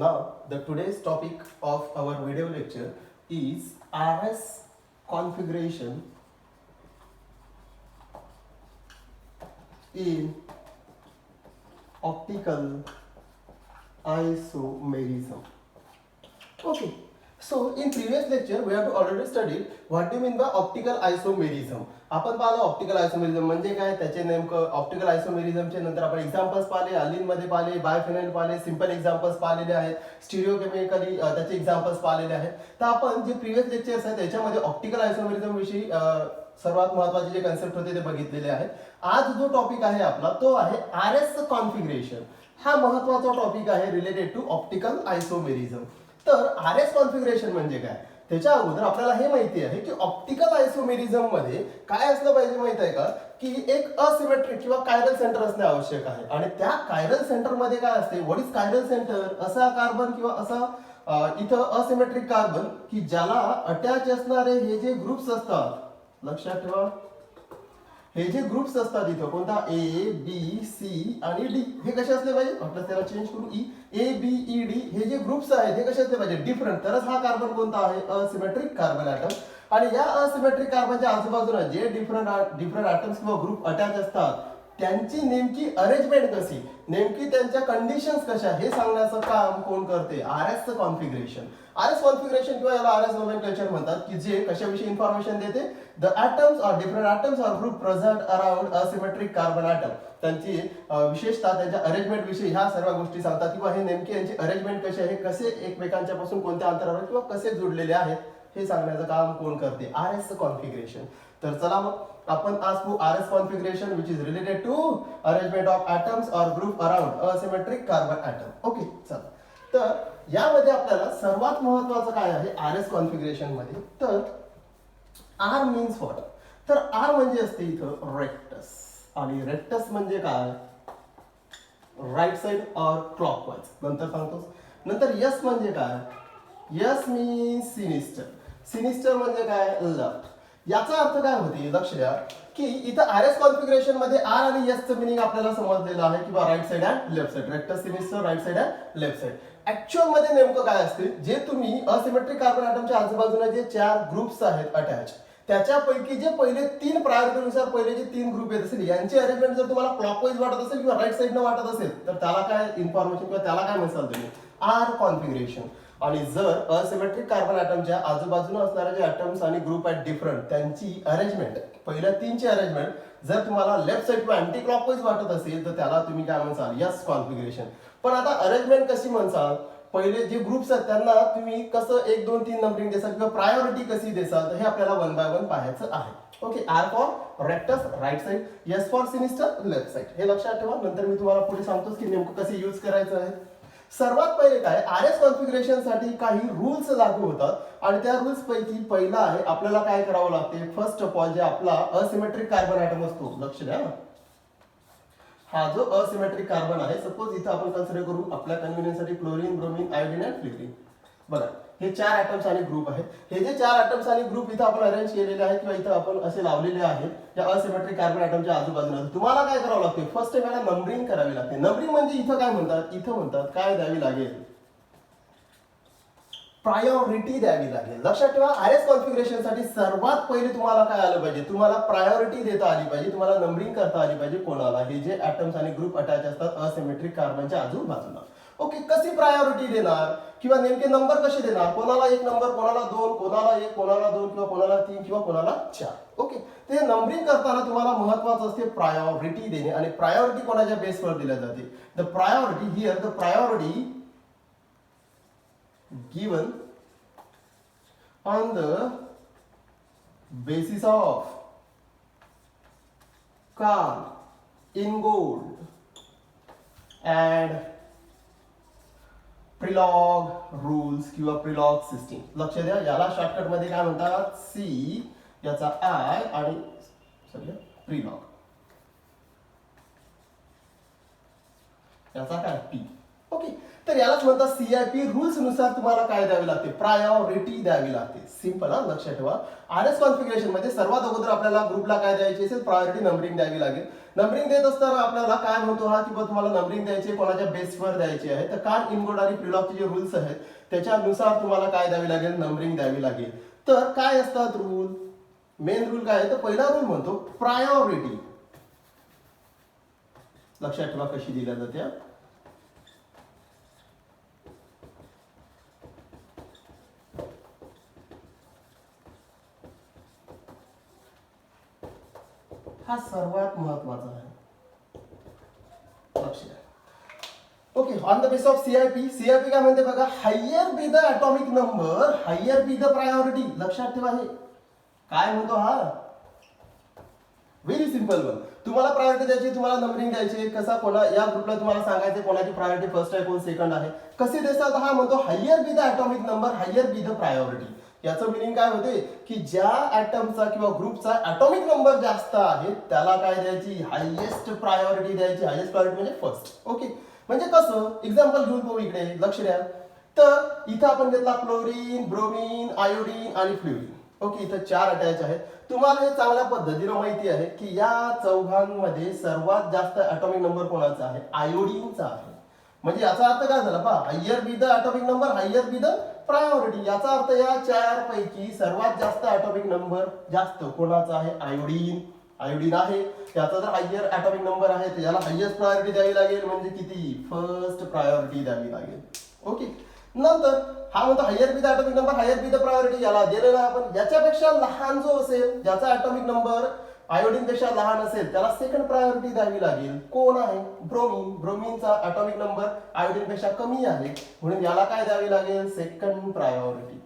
Now, the today's topic of our video lecture is RS configuration in optical isomerism. Okay. So in previous lecture we have already studied what do you mean by optical isomerism. आपण पाहिलं optical isomerism म्हणजे काय, त्याचे नेमकं optical आयसोमेरिझमचे नंतर आपण examples पाहिले, अलिन मध्ये पाहिले, बायफिनाइल पाहिले, सिंपल एक्झाम्पल्स पाहिलेले आहेत, स्टिरिओकेमिकली त्याचे एक्झाम्पल्स पाहिलेले आहेत. तर आपण जे प्रीवियस लेक्चर्स आहेत त्याच्यामध्ये ऑप्टिकल आयसोमेरिझम विषयी सर्वात महत्त्वाचे जे कन्सेप्ट होते ते बघितलेले आहेत. आज जो टॉपिक आहे आपला तो आहे आरएस कॉन्फिगरेशन. हा महत्त्वाचा टॉपिक आहे रिलेटेड टू ऑप्टिकल आयसोमेरिझम. तर आरएस कॉन्फिगरेशन म्हणजे काय, त्याच्या अगोदर आपल्याला हे माहिती आहे की ऑप्टिकल आयसोमेरिझम मध्ये काय असलं पाहिजे माहित आहे का, की एक असिमेट्रिक किंवा कायरल सेंटर असणे आवश्यक आहे. आणि त्या कायरल सेंटर मध्ये काय असते, व्हॉट इज कायरल सेंटर, असा कार्बन किंवा असा इथं असिमेट्रिक कार्बन की ज्याला अटॅच असणारे हे जे ग्रुप्स असतात, लक्षात ठेवा हे जे ग्रुप्स असतात इथं कोणता ए बी सी आणि डी, हे कसे असले पाहिजे, आपल्याला त्याला चेंज करू ई, ए बी ई डी हे जे ग्रुप्स आहेत हे कसे असले पाहिजे, डिफरंट. तरच हा कार्बन कोणता आहे, असिमेट्रिक कार्बन ॲटम. आणि या असिमेट्रिक कार्बनच्या आजूबाजूला जे डिफरंट ॲटम्स किंवा ग्रुप अटॅच असतात त्यांची नेमकी अरेंजमेंट कशी, नेमकी त्यांच्या कंडिशन्स कशा हे सांगण्याचं काम कोण करते, आरएस कॉन्फिगरेशन. आरएस कॉन्फिगरेशन किंवा याला आरएस नोमेनक्लेचर म्हणतात, की जे कशाविषयी इन्फॉर्मेशन देते, the atoms or different atoms or group present around asymmetric carbon atom. त्यांची विशेषतः त्यांच्या अरेंजमेंट विषयी ह्या सर्व गोष्टी सांगतात, किंवा हे नेमके यांची अरेंजमेंट कशी आहे, कसे एकमेकांच्या पासून कोणत्या अंतरावर किंवा कसे जोडलेले आहेत हे सांगण्याचं काम कोण करते, आरएस कॉन्फिगरेशन. तर चला मग आपण आज पाहू RS configuration which is related to arrangement of atoms or group around asymmetric carbon atom. Okay चला, तर यामध्ये आपल्याला सर्वात महत्वाचं काय आहे आरएस कॉन्फिगरेशन मध्ये, तर आर मीन्स व्हॉट. तर आर म्हणजे असते इथं रेक्टस, आणि रेक्टस म्हणजे काय, राईट साइड ऑर क्लॉकवाइज, नंतर सांगतोस. नंतर यस म्हणजे काय, यस मीन्स सिनिस्टर, सिनिस्टर म्हणजे काय, लेफ्ट. याचा अर्थ काय होते, लक्ष द्या की इथं आरएस कॉन्फिगरेशन मध्ये आर आणि एस चं मिनिंग आपल्याला समजलेलं आहे, किंवा right side and left side, rectus sinister right side and left side. Actual मध्ये नेमकं काय असते, जे तुम्ही असिमेट्रिक कार्बन ॲटमच्या आजूबाजूला जे 4 ग्रुप्स आहेत अटॅच, त्याच्यापैकी जे पहिले 3 प्रायोरिटीनुसार पहिले जे 3 ग्रुप येत असेल यांची अरेंजमेंट जर तुम्हाला क्लॉकवाईज वाटत असेल किंवा राईट साइडनं वाटत असेल तर त्याला काय इन्फॉर्मेशन किंवा त्याला काय म्हणसाल तुम्ही, आर कॉन्फिगरेशन. आणि जर असिमेट्रिक कार्बन ॲटमच्या आजूबाजूला असणारे जे ॲटम्स आणि ग्रुप आहेत डिफरंट, त्यांची अरेंजमेंट पहिल्या 3 ची अरेंजमेंट जर तुम्हाला लेफ्ट साइड किंवा अँटी क्लॉकवाईज वाटत असेल तर त्याला तुम्ही काय म्हणसाल, यस कॉन्फिगरेशन. पण आता अरेंजमेंट कशी म्हणसाल, पहिले जे ग्रुप्स आहेत त्यांना तुम्ही कसं 1 2 3 नंबरिंग देसाल किंवा प्रायोरिटी कशी देसाल, तर हे आपल्याला 1 बाय 1 पाहायचं आहे. Okay, R for rectus right side, S for sinister left side, हे लक्षात ठेवा. नंतर मी तुम्हाला पुढे सांगतोस की नेमकं कसे यूज करायचं आहे. सर्वात पहिले काय, आरएस कॉन्फिगरेशन साठी काही रूल्स लागू होतात, आणि त्या रूल्स पैकी पहिला आहे आपल्याला काय करावं लागते, फर्स्ट ऑफ ऑल जे आपला असिमेट्रिक कार्बन ॲटम असतो, लक्ष द्या हा जो असिमेट्रिक कार्बन आहे, सपोज इथं आपण कन्सिडर करू आपल्या कन्व्हिनियन्ससाठी chlorine, bromine, iodine and fluorine. बघा हे 4 ॲटम्स आणि ग्रुप आहेत. हे जे 4 ॲटम्स आणि ग्रुप इथं आपण अरेंज केलेले आहेत किंवा इथं आपण असे लावलेले आहेत या असिमेट्रिक कार्बन ॲटमच्या आजूबाजूला, तुम्हाला काय करावं लागते, फर्स्ट टाइम याला नंबरिंग करावी लागते. नंबरिंग म्हणजे इथं काय म्हणतात, इथं म्हणतात काय द्यावी लागेल, प्रायोरिटी द्यावी लागेल. लक्षात ठेवा, आरएस कॉन्फिगरेशन साठी सर्वात पहिले तुम्हाला काय आलं पाहिजे, तुम्हाला प्रायोरिटी देता आली पाहिजे, तुम्हाला नंबरिंग करता आली पाहिजे. कोणाला, हे जे ॲटम्स आणि ग्रुप अटॅच असतात असिमेट्रिक कार्बनच्या आजूबाजूला. ओके, कशी प्रायोरिटी देणार किंवा नेमके नंबर कसे देणार, कोणाला 1 नंबर, कोणाला 2, कोणाला 1, कोणाला 2 किंवा कोणाला 3 किंवा कोणाला 4. ओके, ते नंबरिंग करताना तुम्हाला महत्वाचं असते प्रायोरिटी देणे, आणि प्रायोरिटी कोणाच्या बेसवर दिल्या जाते, the priority here, the priority given on the basis of Karl, Ingold and Prelog rules किंवा Prelog सिस्टीम. लक्ष द्या, याला शॉर्टकट मध्ये काय म्हणतात, सी याचा आय आणि प्रिलॉग याचा काय पी. ओके, तर यालाच म्हणतात सीआयपी रूल्स नुसार तुम्हाला काय द्यावे लागते, प्रायोरिटी द्यावी लागते. सिंपल, हा लक्षात ठेवा. आरएस कॉन्फिगरेशन मध्ये सर्वात अगोदर आपल्याला ग्रुपला काय द्यायची असेल, प्रायोरिटी नंबरिंग द्यावी लागेल. नंबरिंग देत असताना आपल्याला काय म्हणतो हा की तुम्हाला नंबरिंग द्यायची कोणाच्या बेसवर द्यायची आहे, तर कार इनकोड आणि प्रिलॉगचे जे रूल्स आहेत त्याच्यानुसार तुम्हाला काय द्यावी लागेल, नंबरिंग द्यावी लागेल. तर काय असतात रूल, मेन रूल काय आहे, तर पहिला रूल म्हणतो प्रायोरिटी. लक्षात ठेवा कशी दिल्या जाते. हा सर्वात महत्वाचा आहे, लक्ष द्या. Okay, on the base of CIP, CIP काय म्हणते बघा, higher be the atomic number higher be the priority. लक्षात ठेवा हे काय म्हणतो हा, व्हेरी सिंपल वन. तुम्हाला प्रायोरिटी द्यायची, तुम्हाला नंबरिंग द्यायची, कसा कोणा या ग्रुपला तुम्हाला सांगायचे कोणाची प्रायोरिटी फर्स्ट आहे कोण सेकंड आहे, कसे देतात. हा म्हणतो higher be the atomic number higher be the priority. याचं मिनिंग काय होते की ज्या ॲटमचा किंवा ग्रुपचा ॲटॉमिक नंबर जास्त आहे त्याला काय द्यायची, हायेस्ट प्रायोरिटी द्यायची. हायेस्ट प्रायोरिटी म्हणजे फर्स्ट. ओके, म्हणजे कसं एक्झाम्पल घेऊन पाहू इकडे, लक्ष द्या. तर इथं आपण घेतला क्लोरीन, ब्रोमीन, आयोडीन आणि फ्लोरीन. ओके, इथं 4 अटॅच आहेत. तुम्हाला हे चांगल्या पद्धतीने माहिती आहे की या चौघांमध्ये सर्वात जास्त ॲटॉमिक नंबर कोणाचा आहे, आयोडीनचा आहे. म्हणजे याचा अर्थ काय झाला पहा, higher be the atomic number higher be the priority. याचा अर्थ या 4 पैकी सर्वात जास्त ॲटॉमिक नंबर जास्त कोणाचा आहे, आयोडीन. आयोडीन आहे, याचा जर हायर ॲटॉमिक नंबर आहे तर याला हायेस्ट प्रायोरिटी द्यावी लागेल, म्हणजे किती, फर्स्ट प्रायोरिटी द्यावी लागेल. ओके, नंतर हा म्हणतो higher be the atomic number higher be the priority. याला दिलेला आपण याच्यापेक्षा लहान जो असेल ज्याचा ॲटॉमिक नंबर आयोडीन पेक्षा लहान असेल त्याला सेकंड प्रायोरिटी द्यावी लागेल. कोण आहे, ब्रोमीन. ब्रोमीनचा ॲटॉमिक नंबर आयोडीन पेक्षा कमी आहे म्हणून याला काय द्यावी लागेल, सेकंड प्रायोरिटी.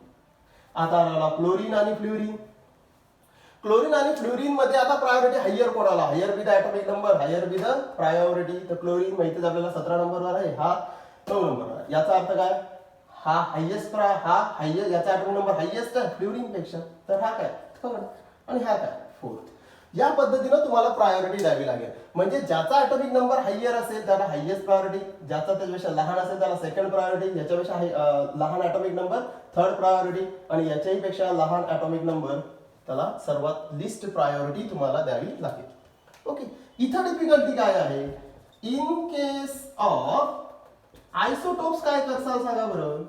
आता आला क्लोरीन आणि फ्लोरीन. क्लोरीन आणि फ्लोरीन मध्ये आता प्रायोरिटी हायर कोणाला, higher be the atomic number higher be the priority. तर क्लोरीन माहितीच आपल्याला 17 नंबरवर आहे, हा 9 नंबरवर आहे. याचा अर्थ काय, हा हायेस्ट याचा ॲटॉमिक नंबर हायेस्ट आहे फ्लोरीन पेक्षा, तर हा काय थर्ड आणि हा काय फोर्थ. या पद्धतीने तुम्हाला प्रायोरिटी द्यावी लागेल. म्हणजे ज्याचा ॲटॉमिक नंबर हायर असेल त्याला हायेस्ट प्रायोरिटी, ज्याचा त्याच्यापेक्षा लहान असेल त्याला सेकंड प्रायोरिटी, याच्यापेक्षा लहान ॲटॉमिक नंबर थर्ड प्रायोरिटी आणि याच्याही पेक्षा लहान ॲटॉमिक नंबर त्याला सर्वात लिस्ट प्रायोरिटी तुम्हाला द्यावी लागेल. ओके, इथं डिफिकल्टी काय आहे, इन केस ऑफ आयसोटोप्स काय करसाल सांगा बरं.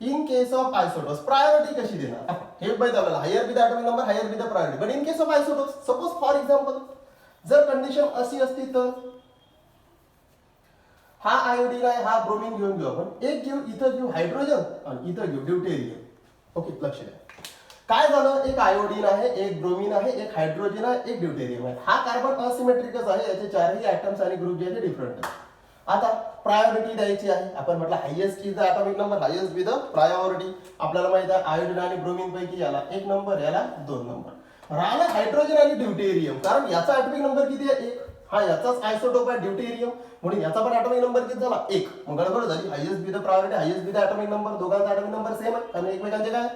In case of isotopes priority कशी देणार, हे माहिती आपल्याला, higher be the atomic number higher be the priority. But in case of isotopes suppose for example जर कंडिशन अशी असती तर हा आयोडीन आहे, हा ब्रोमीन घेऊन घेऊ आपण, एक घेऊ इथं घेऊ हायड्रोजन आणि इथं घेऊ ड्यूटेरियम. ओके, लक्ष द्या. काय झालं, एक आयोडीन आहे, एक ब्रोमीन आहे, एक हायड्रोजन आहे, एक ड्यूटेरियम आहे. हा कार्बन असिमेट्रिकच आहे, याचे चारही ॲटम्स आणि ग्रुप जे आहे डिफरंट आहे. आता प्रायोरिटी द्यायची आहे, आपण म्हटलं highest is the atomic number highest with the priority. आपल्याला माहित आहे आयोडीन आणि ब्रोमीन पैकी याला 1 नंबर याला 2 नंबर. राहिला हायड्रोजन आणि ड्यूटेरियम, कारण याचा ॲटॉमिक नंबर किती आहे, 1. हा याचाच आयसोटोप आहे ड्यूटेरियम म्हणून याचा पण ॲटॉमिक नंबर किती झाला, 1. मग गडबड झाली, highest with the priority highest with the atomic number, दोघांचा ॲटॉमिक नंबर सेम आहे कारण एकमेकांचे काय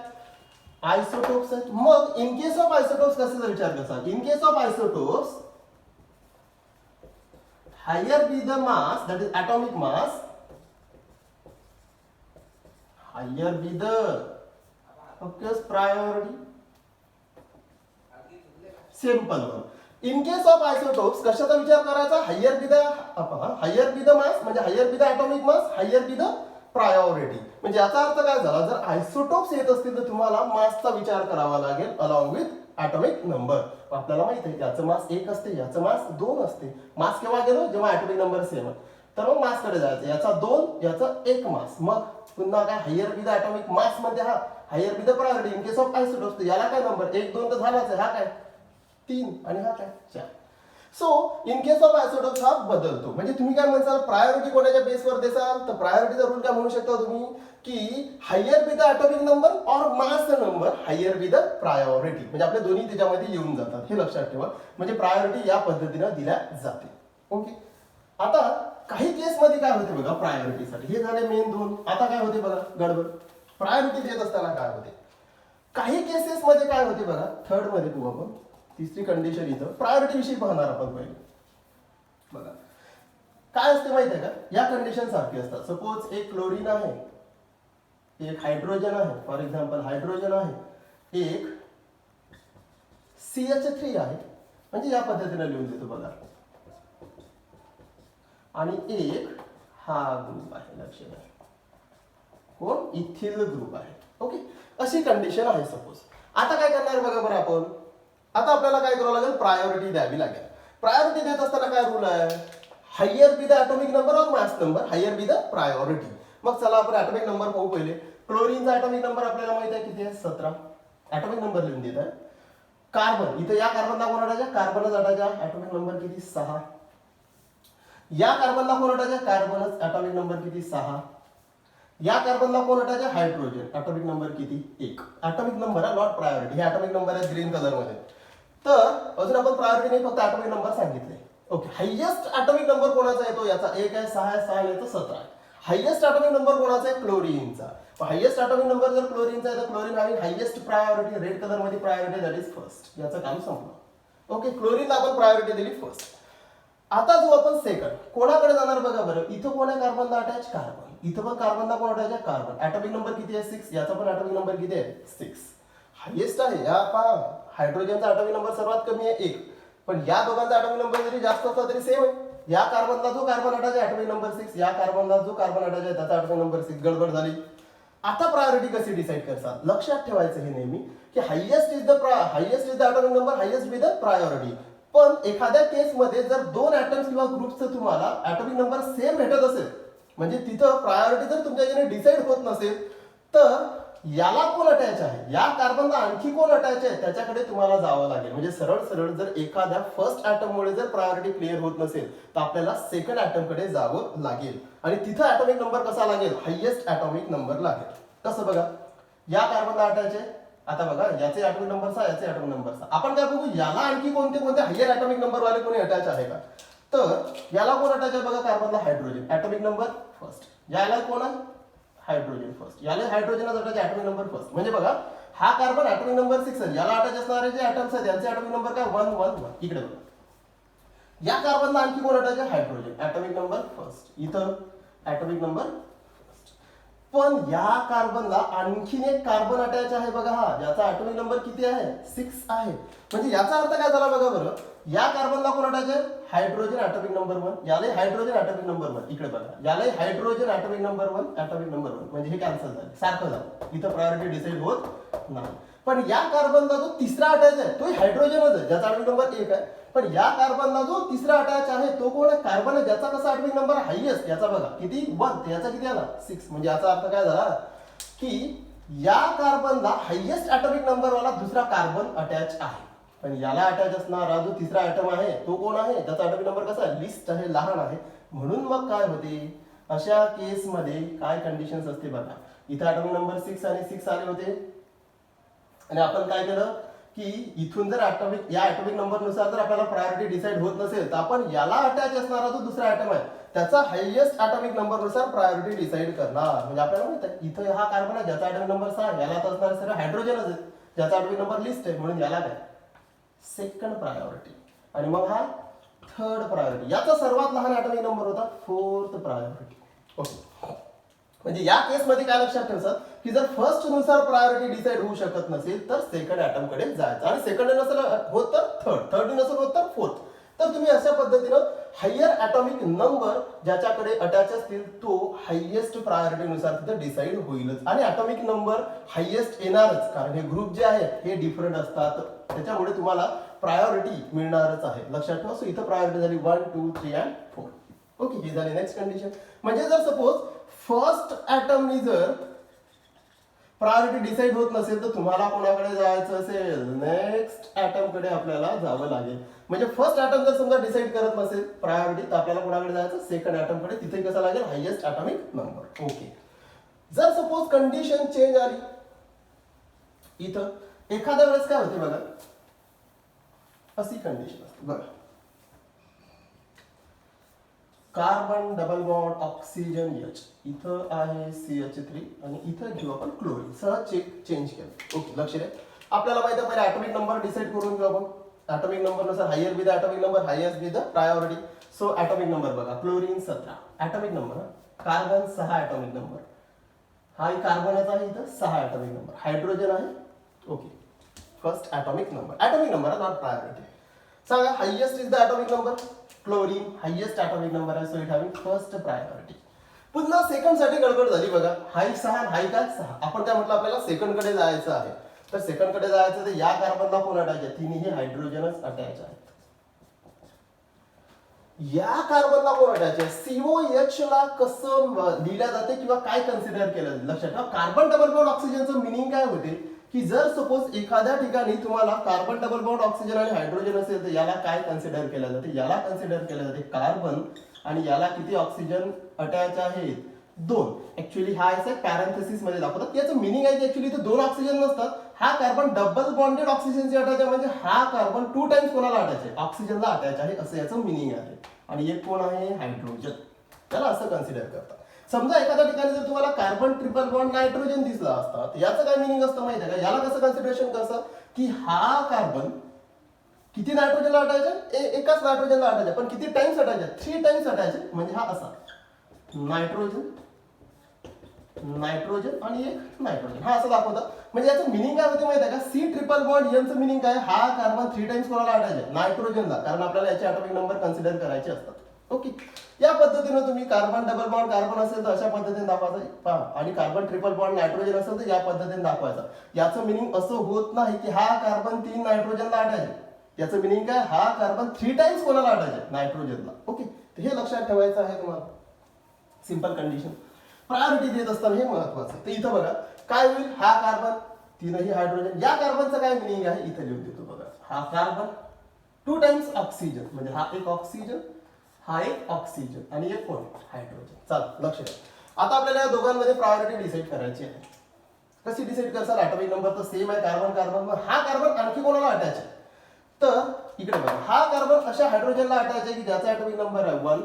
आयसोटोप्स आहेत. मग इन केस ऑफ आयसोटोप्स कसा विचार करतात, in case of isotopes higher be the mass, that is atomic mass, higher be the focus priority. Simple one. In case of isotopes कशाचा विचार करायचा, higher be the mass म्हणजे higher be the atomic mass, higher be the priority. म्हणजे याचा अर्थ काय झाला, जर आयसोटोप्स येत असतील तर तुम्हाला मासचा विचार करावा लागेल अलॉंग विथ ॲटॉमिक नंबर. आपल्याला माहित आहे याचं मास 1 असते, याचं मास 2 असते. मास केव्हा गेलो, जेव्हा ॲटॉमिक नंबर सेम आहे. तर मग मास कडे जायचं, याचा 2 याचा 1 मास. मग पुन्हा काय higher be the atomic mass मध्ये हा higher be the priority. In case of isotopes याला काय नंबर 1 2 तर झालाच आहे, हा काय 3 आणि हा काय 4. So in case of isotopes हा बदलतो. म्हणजे तुम्ही काय म्हणसाल प्रायोरिटी कोणाच्या बेसवर देसाल, तर प्रायोरिटीचा रूल काय म्हणू शकता तुम्ही की higher be the atomic number और mass number higher be the priority. म्हणजे आपले दोन्ही त्याच्यामध्ये येऊन जातात, हे लक्षात ठेवा. म्हणजे प्रायोरिटी या पद्धतीने दिल्या जाते. ओके, आता काही केस मध्ये काय होते बघा प्रायोरिटीसाठी, हे झाले मेन 2. आता काय होते बघा गडबड, प्रायोरिटी देत असताना काय होते, काही केसेस मध्ये काय होते बघा, थर्ड मध्ये बघू आपण. तिसरी कंडिशन इथं प्रायोरिटी विषयी पाहणार आपण पहिले बघा. काय असते माहिती आहे का, या कंडिशन सारखी असतात. सपोज एक क्लोरीन आहे, एक हायड्रोजन आहे, फॉर एक्झाम्पल हायड्रोजन आहे, एक CH3 आहे, म्हणजे या पद्धतीने लिहून देतो बघा, आणि एक हा ग्रुप आहे, लक्ष द्या, कोण, इथिल ग्रुप आहे. ओके, अशी कंडिशन आहे सपोज. आता काय करणार बघा बरं आपण, आता आपल्याला काय करावं लागेल, प्रायोरिटी द्यावी लागेल. प्रायोरिटी देत असताना काय रूल आहे, higher be the atomic number or mass number, higher be the priority. मग चला आपण ॲटॉमिक नंबर पाहू पहिले. क्लोरीनचा ॲटॉमिक नंबर आपल्याला माहिती आहे किती आहे, 17. ॲटॉमिक नंबर लिहून देत आहे. कार्बन, इथं या कार्बनला कोण अटायचा, कार्बनच अटायचा, ॲटॉमिक नंबर किती, 6. या कार्बनला कोण अटायचा, कार्बनच, ॲटॉमिक नंबर किती, 6. या कार्बनला कोण अटायचा, हायड्रोजन, ॲटॉमिक नंबर किती, 1. ॲटॉमिक नंबर आहे, नॉट प्रायोरिटी. हे ॲटॉमिक नंबर आहे ग्रीन कलर मध्ये. तर अजून आपण प्रायोरिटी नाही, फक्त ॲटॉमिक नंबर सांगितले. ओके, हायेस्ट ॲटॉमिक नंबर कोणाचा येतो, याचा 1 आहे, 6 आहे, 6 येतो 17. हायेस्ट ॲटॉमिक नंबर कोणाचा आहे, क्लोरीनचा. हायेस्ट ॲटॉमिक नंबर जर क्लोरीनचा आहे तर chlorine having highest priority, red colour मध्ये प्रायोरिटी, दॅट इज फर्स्ट. याचं काम संपलं. ओके, क्लोरीनला आपण प्रायोरिटी दिली फर्स्ट. आता जो आपण सेकंड कोणाकडे जाणार बघा बरं, इथं कोण आहे, कार्बनला अटॅच, कार्बन. इथं पण कार्बनला कोण अटॅच आहे, कार्बन. ॲटॉमिक नंबर किती आहे, 6. याचा पण ॲटॉमिक नंबर किती आहे, 6. हायेस्ट आहे. या पहा, हायड्रोजनचा ॲटॉमिक नंबर सर्वात कमी आहे, 1. पण या दोघांचा ॲटॉमिक नंबर जरी जास्त असला तरी सेम आहे. या कार्बनला जो कार्बन अटॅच आहे ॲटॉमिक नंबर 6, या कार्बनला जो कार्बन अटॅच आहे त्याचा ॲटॉमिक नंबर 6. गडबड झाली. आता प्रायोरिटी कशी डिसाईड करतात, लक्षात ठेवायचं हे नेहमी, की highest is the atomic number, highest with the priority. पण एखाद्या केसमध्ये जर 2 ॲटम्स किंवा ग्रुपचं तुम्हाला ॲटॉमिक नंबर सेम भेटत असेल, म्हणजे तिथं प्रायोरिटी जर तुमच्या डिसाईड होत नसेल, तर याला कोण अटॅच आहे, या कार्बनला आणखी कोण अटॅच आहे, त्याच्याकडे तुम्हाला जावं लागेल. म्हणजे सरळ सरळ जर एखाद्या फर्स्ट ॲटम मुळे जर प्रायोरिटी क्लिअर होत नसेल तर आपल्याला सेकंड ॲटम कडे जावं लागेल, आणि तिथं ॲटॉमिक नंबर कसा लागेल, हायेस्ट ॲटॉमिक नंबर लागेल. कसं बघा, या कार्बनला अटॅच आहे, आता बघा याचे ॲटॉमिक नंबर 6, याचे ॲटॉमिक नंबर 6. आपण काय बघू, याला आणखी कोणते कोणते हायर ॲटॉमिक नंबर वाले कोणी अटॅच आहे का, तर याला कोण अटॅच आहे बघा, कार्बनला हायड्रोजन, ॲटॉमिक नंबर फर्स्ट. याला कोण आहे, हायड्रोजन फर्स्ट. याला हायड्रोजनच अटॅच, ॲटॉमिक नंबर फर्स्ट. म्हणजे बघा, हा कार्बन ॲटॉमिक नंबर 6 आहे, याला अटॅच असणारे जे ॲटम्स आहेत त्यांचे ॲटॉमिक नंबर काय, 1 1 1. इकडे बघा, या कार्बनला आणखी कोण अटॅच आहे, हायड्रोजन, ॲटॉमिक नंबर फर्स्ट. इथं ॲटॉमिक नंबर फर्स्ट. पण या कार्बनला आणखीन एक कार्बन अटॅच आहे बघा, हा ज्याचा ॲटॉमिक नंबर किती आहे, 6 आहे. म्हणजे याचा अर्थ काय झाला बघा बरं, या कार्बनला कोण अटॅच आहे, हायड्रोजन, ॲटॉमिक नंबर 1. याला हायड्रोजन, ॲटॉमिक नंबर 1. इकडे बघा, याला hydrogen, atomic number 1, atomic number 1. म्हणजे हे कॅन्सल झालं, सारखं झालं, इथं प्रायोरिटी डिसाईड होत नाही. पण या कार्बनला जो तिसरा अटॅच आहे तो हायड्रोजनच आहे, ज्याचा ॲटॉमिक नंबर 1 आहे. पण या कार्बनला जो तिसरा अटॅच आहे तो कोण आहे, कार्बन आहे, ज्याचा कसा ॲटॉमिक नंबर हायेस्ट, याचा बघा किती, 1. याचा किती आला, 6. म्हणजे याचा अर्थ काय झाला, की या कार्बनला हायेस्ट ॲटॉमिक नंबर वाला दुसरा कार्बन अटॅच आहे. पण याला अटॅच असणारा जो तिसरा ॲटम आहे तो कोण आहे, त्याचा ॲटॉमिक नंबर कसा आहे, लिस्ट आहे, लहान आहे. म्हणून मग काय होते, अशा केसमध्ये काय कंडिशन्स असते बघा, इथं ॲटॉमिक नंबर 6 आणि 6 आले होते, आणि आपण काय केलं की इथून जर या ॲटॉमिक नंबर नुसार जर आपल्याला प्रायोरिटी डिसाईड होत नसेल तर आपण याला अटॅच असणारा जो दुसरा ॲटम आहे त्याचा हायेस्ट ॲटॉमिक नंबर नुसार प्रायोरिटी डिसाईड करणार. म्हणजे आपल्याला माहित आहे इथं हा कार्बन आहे ज्याचा ॲटॉमिक नंबर 6, याला तर असणारे सगळे हायड्रोजनच आहेत ज्याचा ॲटॉमिक नंबर लिस्ट आहे, म्हणून याला काय सेकंड प्रायोरिटी. आणि मग हा थर्ड प्रायोरिटी. याचा सर्वात लहान ॲटॉमिक नंबर होता फोर्थ प्रायोरिटी. ओके, म्हणजे या केसमध्ये काय लक्षात ठेवायचं की जर फर्स्ट नुसार प्रायोरिटी डिसाईड होऊ शकत नसेल तर सेकंड ॲटम कडे जायचं, आणि सेकंड नसेल होत तर थर्ड, थर्ड नसेल होत तर फोर्थ. तर तुम्ही अशा पद्धतीनं हायर ॲटॉमिक नंबर ज्याच्याकडे अटॅच असतील तो हायेस्ट प्रायोरिटी नुसार तिथे डिसाईड होईलच, आणि ॲटॉमिक नंबर हायेस्ट येणारच, कारण हे ग्रुप जे आहेत हे डिफरंट असतात, त्याच्यामुळे तुम्हाला प्रायोरिटी मिळणारच आहे. लक्षात ठेवा. सो इथं प्रायोरिटी झाली 1 2 3 and 4. ओके, ही झाली नेक्स्ट कंडिशन. म्हणजे जर सपोज फर्स्ट ॲटमनी जर प्रायोरिटी डिसाईड होत नसेल तर तुम्हाला कोणाकडे जायचं असेल, नेक्स्ट ॲटम कडे आपल्याला जावं लागेल. म्हणजे फर्स्ट ॲटम जर समजा डिसाईड करत नसेल प्रायोरिटी तर आपल्याला कोणाकडे जायचं, सेकंड ॲटम कडे. तिथे कसं लागेल, हायेस्ट ॲटॉमिक नंबर. ओके, जर सपोज कंडिशन चेंज आली, इथं एखाद्या वेळेस काय होते बघा, अशी कंडिशन असते बघा, carbon double bond oxygen H, इथं आहे CH3 आणि इथं घेऊ आपण क्लोरीन. सहज चेंज केलं. ओके, लक्ष द्या. आपल्याला माहिती आहे पहिले ॲटॉमिक नंबर डिसाईड करून घेऊ आपण. ॲटॉमिक नंबर नुसार higher be the atomic number, highest be the priority. So atomic number बघा, chlorine 17 atomic number, carbon 6 atomic number, हा कार्बनचा आहे इथं 6 ॲटॉमिक नंबर, हायड्रोजन आहे. Okay, first atomic number not priority. सांगा highest is the atomic number, chlorine highest atomic number आहे, so it having first priority. पुन्हा second साठी गडबड झाली बघा, हाई 6 हाई काय 6. आपण काय म्हटलं, आपल्याला सेकंड कडे जायचं आहे. तर सेकंड कडे जायचं तर या कार्बनला कोण अटॅच आहे, तिन्ही हायड्रोजनच अटॅच आहेत. या कार्बनला कोण अटॅच आहे, COH ला कसं लिहिल्या जाते किंवा काय कन्सिडर केलं जाते लक्षात ठेवा. कार्बन डबल बॉन्ड ऑक्सिजनचं मिनिंग काय होते की जर सपोज एखाद्या ठिकाणी तुम्हाला कार्बन डबल बॉन्ड ऑक्सिजन आणि हायड्रोजन असेल तर याला काय कन्सिडर केलं जाते, याला कन्सिडर केलं जाते कार्बन, आणि याला किती ऑक्सिजन अटॅच आहेत, 2. ऍक्च्युअली हा असं पॅरेंथेसिस मध्ये दाखवतात. याचं मिनिंग आहे की ऍक्च्युअली इथे 2 ऑक्सिजन नसतात, हा कार्बन डबल बॉन्डेड ऑक्सिजनचे अटॅच आहे, म्हणजे हा कार्बन 2 टाइम्स कोणाला अटॅच आहे, ऑक्सिजनला अटॅच आहे, असं याचं मिनिंग आहे. आणि एक कोण आहे, हायड्रोजन, त्याला असं कन्सिडर करतात. समजा एखाद्या ठिकाणी जर तुम्हाला कार्बन ट्रिपल बॉन्ड नायट्रोजन दिसला असता, तर याचं काय मिनिंग असतं माहिती आहे का, याला कसं कन्सिडरेशन करतं की हा कार्बन किती नायट्रोजनला अटॅच आहे, एकाच नायट्रोजनला अटॅच आहे, पण किती टाइम्स अटॅच आहे, 3 टाइम्स अटॅच आहे, म्हणजे हा असा नायट्रोजन नायट्रोजन आणि एक नायट्रोजन, हा असं दाखवतात. म्हणजे याचं मिनिंग काय होते माहिती आहे का, C ट्रिपल बॉन्ड यांचं मिनिंग काय, हा कार्बन 3 टाइम्स कोणाला अटॅच आहे, नायट्रोजनला, कारण आपल्याला याचे ॲटॉमिक नंबर कन्सिडर करायचे असतात. ओके, या पद्धतीने तुम्ही कार्बन डबल बॉन्ड कार्बन असेल तर अशा पद्धतीने दाखवायचं पहा, आणि कार्बन ट्रिपल बॉन्ड नायट्रोजन असेल तर या पद्धतीने दाखवायचं. याचं मिनिंग असं होत नाही की हा कार्बन 3 नायट्रोजनला अटॅच आहे, याचं मिनिंग काय, हा कार्बन 3 टाइम्स कोणाला अटॅच आहे, नायट्रोजनला. ओके, तर हे लक्षात ठेवायचं आहे तुम्हाला. सिंपल कंडिशन, प्रायोरिटी देत असताना हे महत्वाचं आहे. तर इथं बघा काय होईल, हा कार्बन तीनही हायड्रोजन, या कार्बनचं काय मिनिंग आहे इथं लिहून देतो बघा, हा कार्बन 2 टाइम्स ऑक्सिजन, म्हणजे हा एक ऑक्सिजन, हा एक ऑक्सिजन आणि एक कोण, हायड्रोजन. चला लक्ष द्या. आता आपल्याला या दोघांमध्ये प्रायोरिटी डिसाईड करायची आहे. कशी डिसाईड करसाल, ॲटॉमिक नंबर तर सेम आहे, कार्बन कार्बन, मग हा कार्बन आणखी कोणाला अटॅच आहे, तर इकडे बघा, हा कार्बन अशा हायड्रोजनला अटॅच आहे की ज्याचा ॲटॉमिक नंबर आहे 1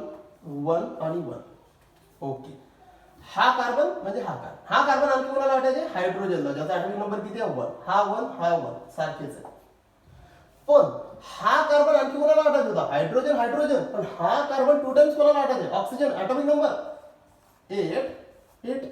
1 आणि 1. ओके, हा कार्बन म्हणजे हा कार्बन आणखी कोणाला अटॅच आहे, हायड्रोजनला, ज्याचा ॲटॉमिक नंबर किती आहे 1, हा 1 हा 1 सारखेच आहे. पण हा कार्बन आणखी कोणाला अटॅच होता, हायड्रोजन हायड्रोजन, पण हा कार्बन 2 टाइम्स कोणाला अटॅच आहे, ऑक्सिजन, ॲटॉमिक नंबर 8 8.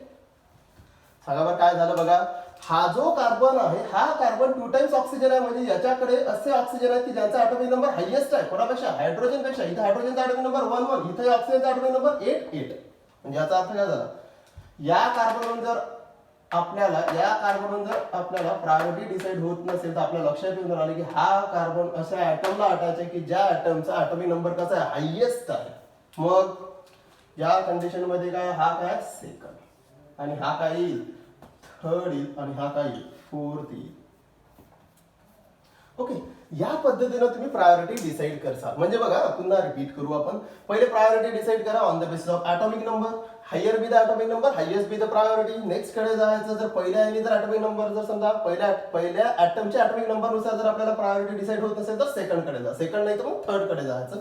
सांगा बरं काय झालं बघा, हा जो कार्बन आहे हा कार्बन 2 टाइम्स ऑक्सिजन आहे, म्हणजे याच्याकडे असे ऑक्सिजन आहेत की ज्यांचा ॲटॉमिक नंबर हायेस्ट आहे कोणापेक्षा, हायड्रोजन पेक्षा. इथे हायड्रोजनचा ॲटॉमिक नंबर 1 1, इथे ऑक्सिजनचा ॲटॉमिक नंबर 8 8. म्हणजे याचा अर्थ काय झाला, या कार्बनवर जर आपल्याला प्रायोरिटी डिसाईड होत नसेल तर आपल्या लक्षात येऊन राहिले की हा कार्बन अशा ॲटमला अटॅच आहे की ज्या ॲटमचा ॲटॉमिक नंबर कसा आहे, हायेस्ट आहे. मग या कंडिशन मध्ये काय, हा काय सेकंड, आणि हा काय येईल थर्ड येईल, आणि हा काय येईल फोर्थ येईल. ओके, या पद्धतीने तुम्ही प्रायोरिटी डिसाईड करसाल. म्हणजे बघा पुन्हा रिपीट करू आपण, पहिले प्रायोरिटी डिसाईड करा on the basis of atomic number, higher be the atomic number highest be the priority. Next कडे जायचं, जर पहिल्या याने जर ॲटॉमिक नंबर जर समजा पहिल्या ॲटमच्या ॲटॉमिक नंबरनुसार जर आपल्याला प्रायोरिटी डिसाईड होत नसेल तर सेकंड कडे जा, सेकंड नाही तर मग थर्ड कडे जायचं.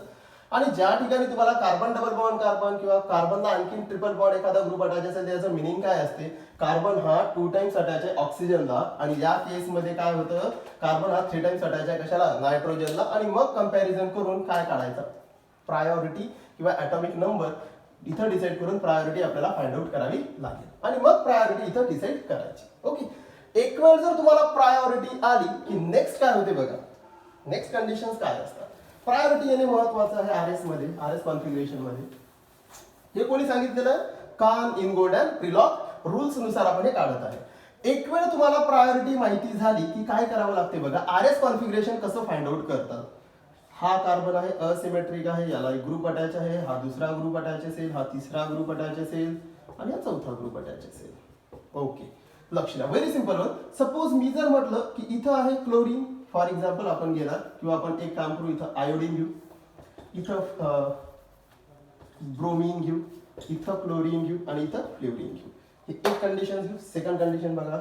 आणि ज्या ठिकाणी तुम्हाला कार्बन डबल बॉन्ड कार्बन किंवा कार्बनला आणखी ट्रिपल बॉन्ड एखादा ग्रुप अटॅच असेल त्याचं मिनिंग काय असते, कार्बन हा 2 टाइम्स अटॅच आहे ऑक्सिजनला, आणि या केसमध्ये काय होतं, कार्बन हा 3 टाइम्स अटॅच आहे कशाला, नायट्रोजनला. आणि मग कंपॅरिझन करून काय काढायचं, प्रायोरिटी किंवा ॲटॉमिक नंबर इथं डिसाईड करून प्रायोरिटी आपल्याला फाइंड आउट करावी लागेल, आणि मग प्रायोरिटी इथं डिसाईड करायची. ओके, एक वेळ जर तुम्हाला प्रायोरिटी आली की नेक्स्ट काय होते बघा, नेक्स्ट कंडिशन्स काय असतात. प्रायोरिटी येणे महत्वाचं आहे आरएस मध्ये, आरएस कॉन्फिगरेशन मध्ये. हे कोणी सांगितलेलं, कान इनगोल्ड अँड प्रिलॉक रूल्स नुसार आपण हे काढत आहे. एक वेळ तुम्हाला प्रायोरिटी माहिती झाली की काय करावं लागते बघा, आरएस कॉन्फिगरेशन कसं फाइंड आउट करतात. हा कार्बन आहे असिमेट्रिक आहे, याला एक ग्रुप अटॅच आहे, हा दुसरा ग्रुप अटॅच असेल, हा तिसरा ग्रुप अटॅच असेल, आणि हा चौथा ग्रुप अटॅच असेल. ओके, लक्ष द्या, व्हेरी सिंपल वन. सपोज मी जर म्हटलं की इथं आहे क्लोरीन फॉर एक्झाम्पल आपण गेला, किंवा आपण एक काम करू, इथं आयोडीन घेऊ, इथं ब्रोमीन घेऊ, इथं क्लोरीन घेऊ, आणि इथं फ्लोरीन घेऊ. हे एक कंडिशन घेऊ. सेकंड कंडिशन बघा,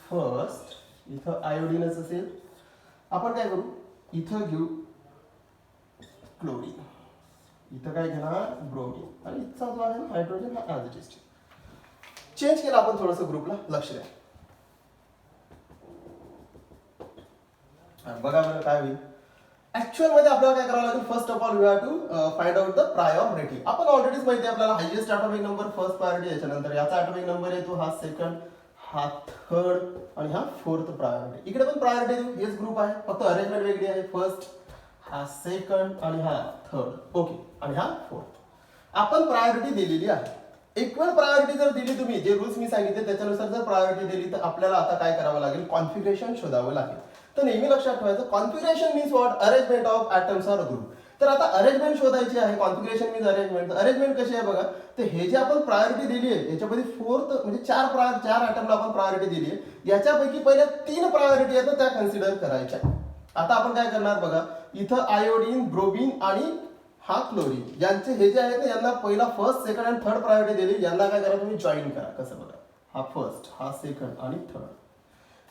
फर्स्ट इथं आयोडीनच असेल, आपण काय करू, इथं घेऊ क्लोरीन, इथं काय घेणार ब्रोमीन, आणि इथचा जो आहे हायड्रोजन हा ॲज इट इज चेंज केला आपण थोडंसं ग्रुपला. लक्ष द्या, बघा बरं काय होईल, ऍक्च्युअल मध्ये आपल्याला काय करावं लागेल, first of all we have to find out the priority. आपण ऑलरेडीच माहिती आहे आपल्याला highest atomic number first priority, याच्यानंतर याचा ॲटॉमिक नंबर येतो हा सेकंड, हा थर्ड आणि हा फोर्थ प्रायोरिटी. इकडे पण प्रायोरिटी देऊ, हेच ग्रुप आहे, फक्त अरेंजमेंट वेगळी आहे. फर्स्ट, हा सेकंड आणि हा थर्ड, ओके, आणि हा फोर्थ. आपण प्रायोरिटी दिलेली आहे. इक्वल प्रायोरिटी जर दिली तुम्ही, जे रूल्स मी सांगितले त्याच्यानुसार जर प्रायोरिटी दिली, तर आपल्याला आता काय करावं लागेल, कॉन्फिगरेशन शोधावं लागेल. तर नेहमी लक्षात ठेवायचं, configuration means what, arrangement of atoms or group. तर आता अरेंजमेंट शोधायची आहे, कॉन्फिगरेशन मीन्स अरेंजमेंट. अरेंजमेंट कशी आहे बघा, तर हे जे आपण प्रायोरिटी दिली आहे याच्यामध्ये फोर्थ म्हणजे चार ॲटमला आपण प्रायोरिटी दिली आहे, याच्यापैकी पहिल्या 3 प्रायोरिटी आहेत त्या कन्सिडर करायच्या. आता आपण काय करणार बघा, इथं आयोडीन, ब्रोमीन आणि हा क्लोरीन, यांचे हे जे आहेत ना, यांना पहिला फर्स्ट, सेकंड आणि थर्ड प्रायोरिटी दिली. यांना काय करा, तुम्ही जॉईन करा. कसं बघा, हा फर्स्ट, हा सेकंड आणि थर्ड,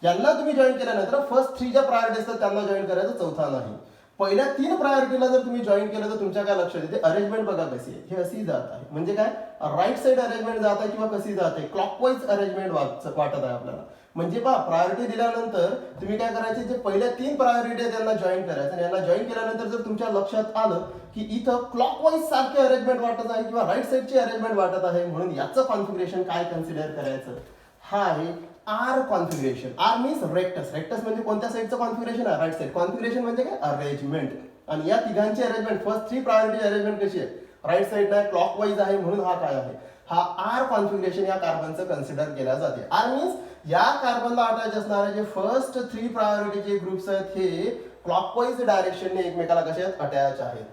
यांना तुम्ही जॉईन केल्यानंतर फर्स्ट 3 ज्या प्रायोरिटी असतात त्यांना जॉईन करायचं, चौथा नाही. पहिल्या 3 प्रायोरिटीला जर तुम्ही जॉईन केलं तर तुमच्या काय लक्षात येते, अरेंजमेंट बघा कशी आहे, हे अशी जात आहे. म्हणजे काय, राईट साइड अरेंजमेंट जात आहे किंवा कशी जाते, क्लॉकवाईज अरेंजमेंट वाटत आहे आपल्याला. म्हणजे पहा, प्रायोरिटी दिल्यानंतर तुम्ही काय करायचे, जे पहिल्या 3 प्रायोरिटी आहेत त्यांना जॉईन करायचं, आणि यांना जॉईन केल्यानंतर जर तुमच्या लक्षात आलं की इथं क्लॉकवाईज सारखे अरेंजमेंट वाटत आहे किंवा राईट साइडची अरेंजमेंट वाटत आहे, म्हणून याचं कॉन्फिगरेशन काय कन्सिडर करायचं, हा आहे R configuration. R means rectus. Rectus म्हणजे कोणत्या साईडचं कॉन्फिगरेशन आहे, राईट साइड. कॉन्फिगरेशन म्हणजे काय, अरेंजमेंट. आणि या तिघांची अरेंजमेंट, फर्स्ट 3 प्रायोरिटी अरेंजमेंट कशी आहे, राईट साइड नाही, क्लॉकवाईज आहे, म्हणून हा काय आहे, हा आर कॉन्फिगरेशन या कार्बनचं कन्सिडर केल्या जाते. आर मीन्स या कार्बनला अटॅच असणारे जे फर्स्ट 3 प्रायोरिटीचे ग्रुप्स आहेत हे क्लॉकवाईज डायरेक्शनने एकमेकाला कसे आहेत, अटॅच आहेत.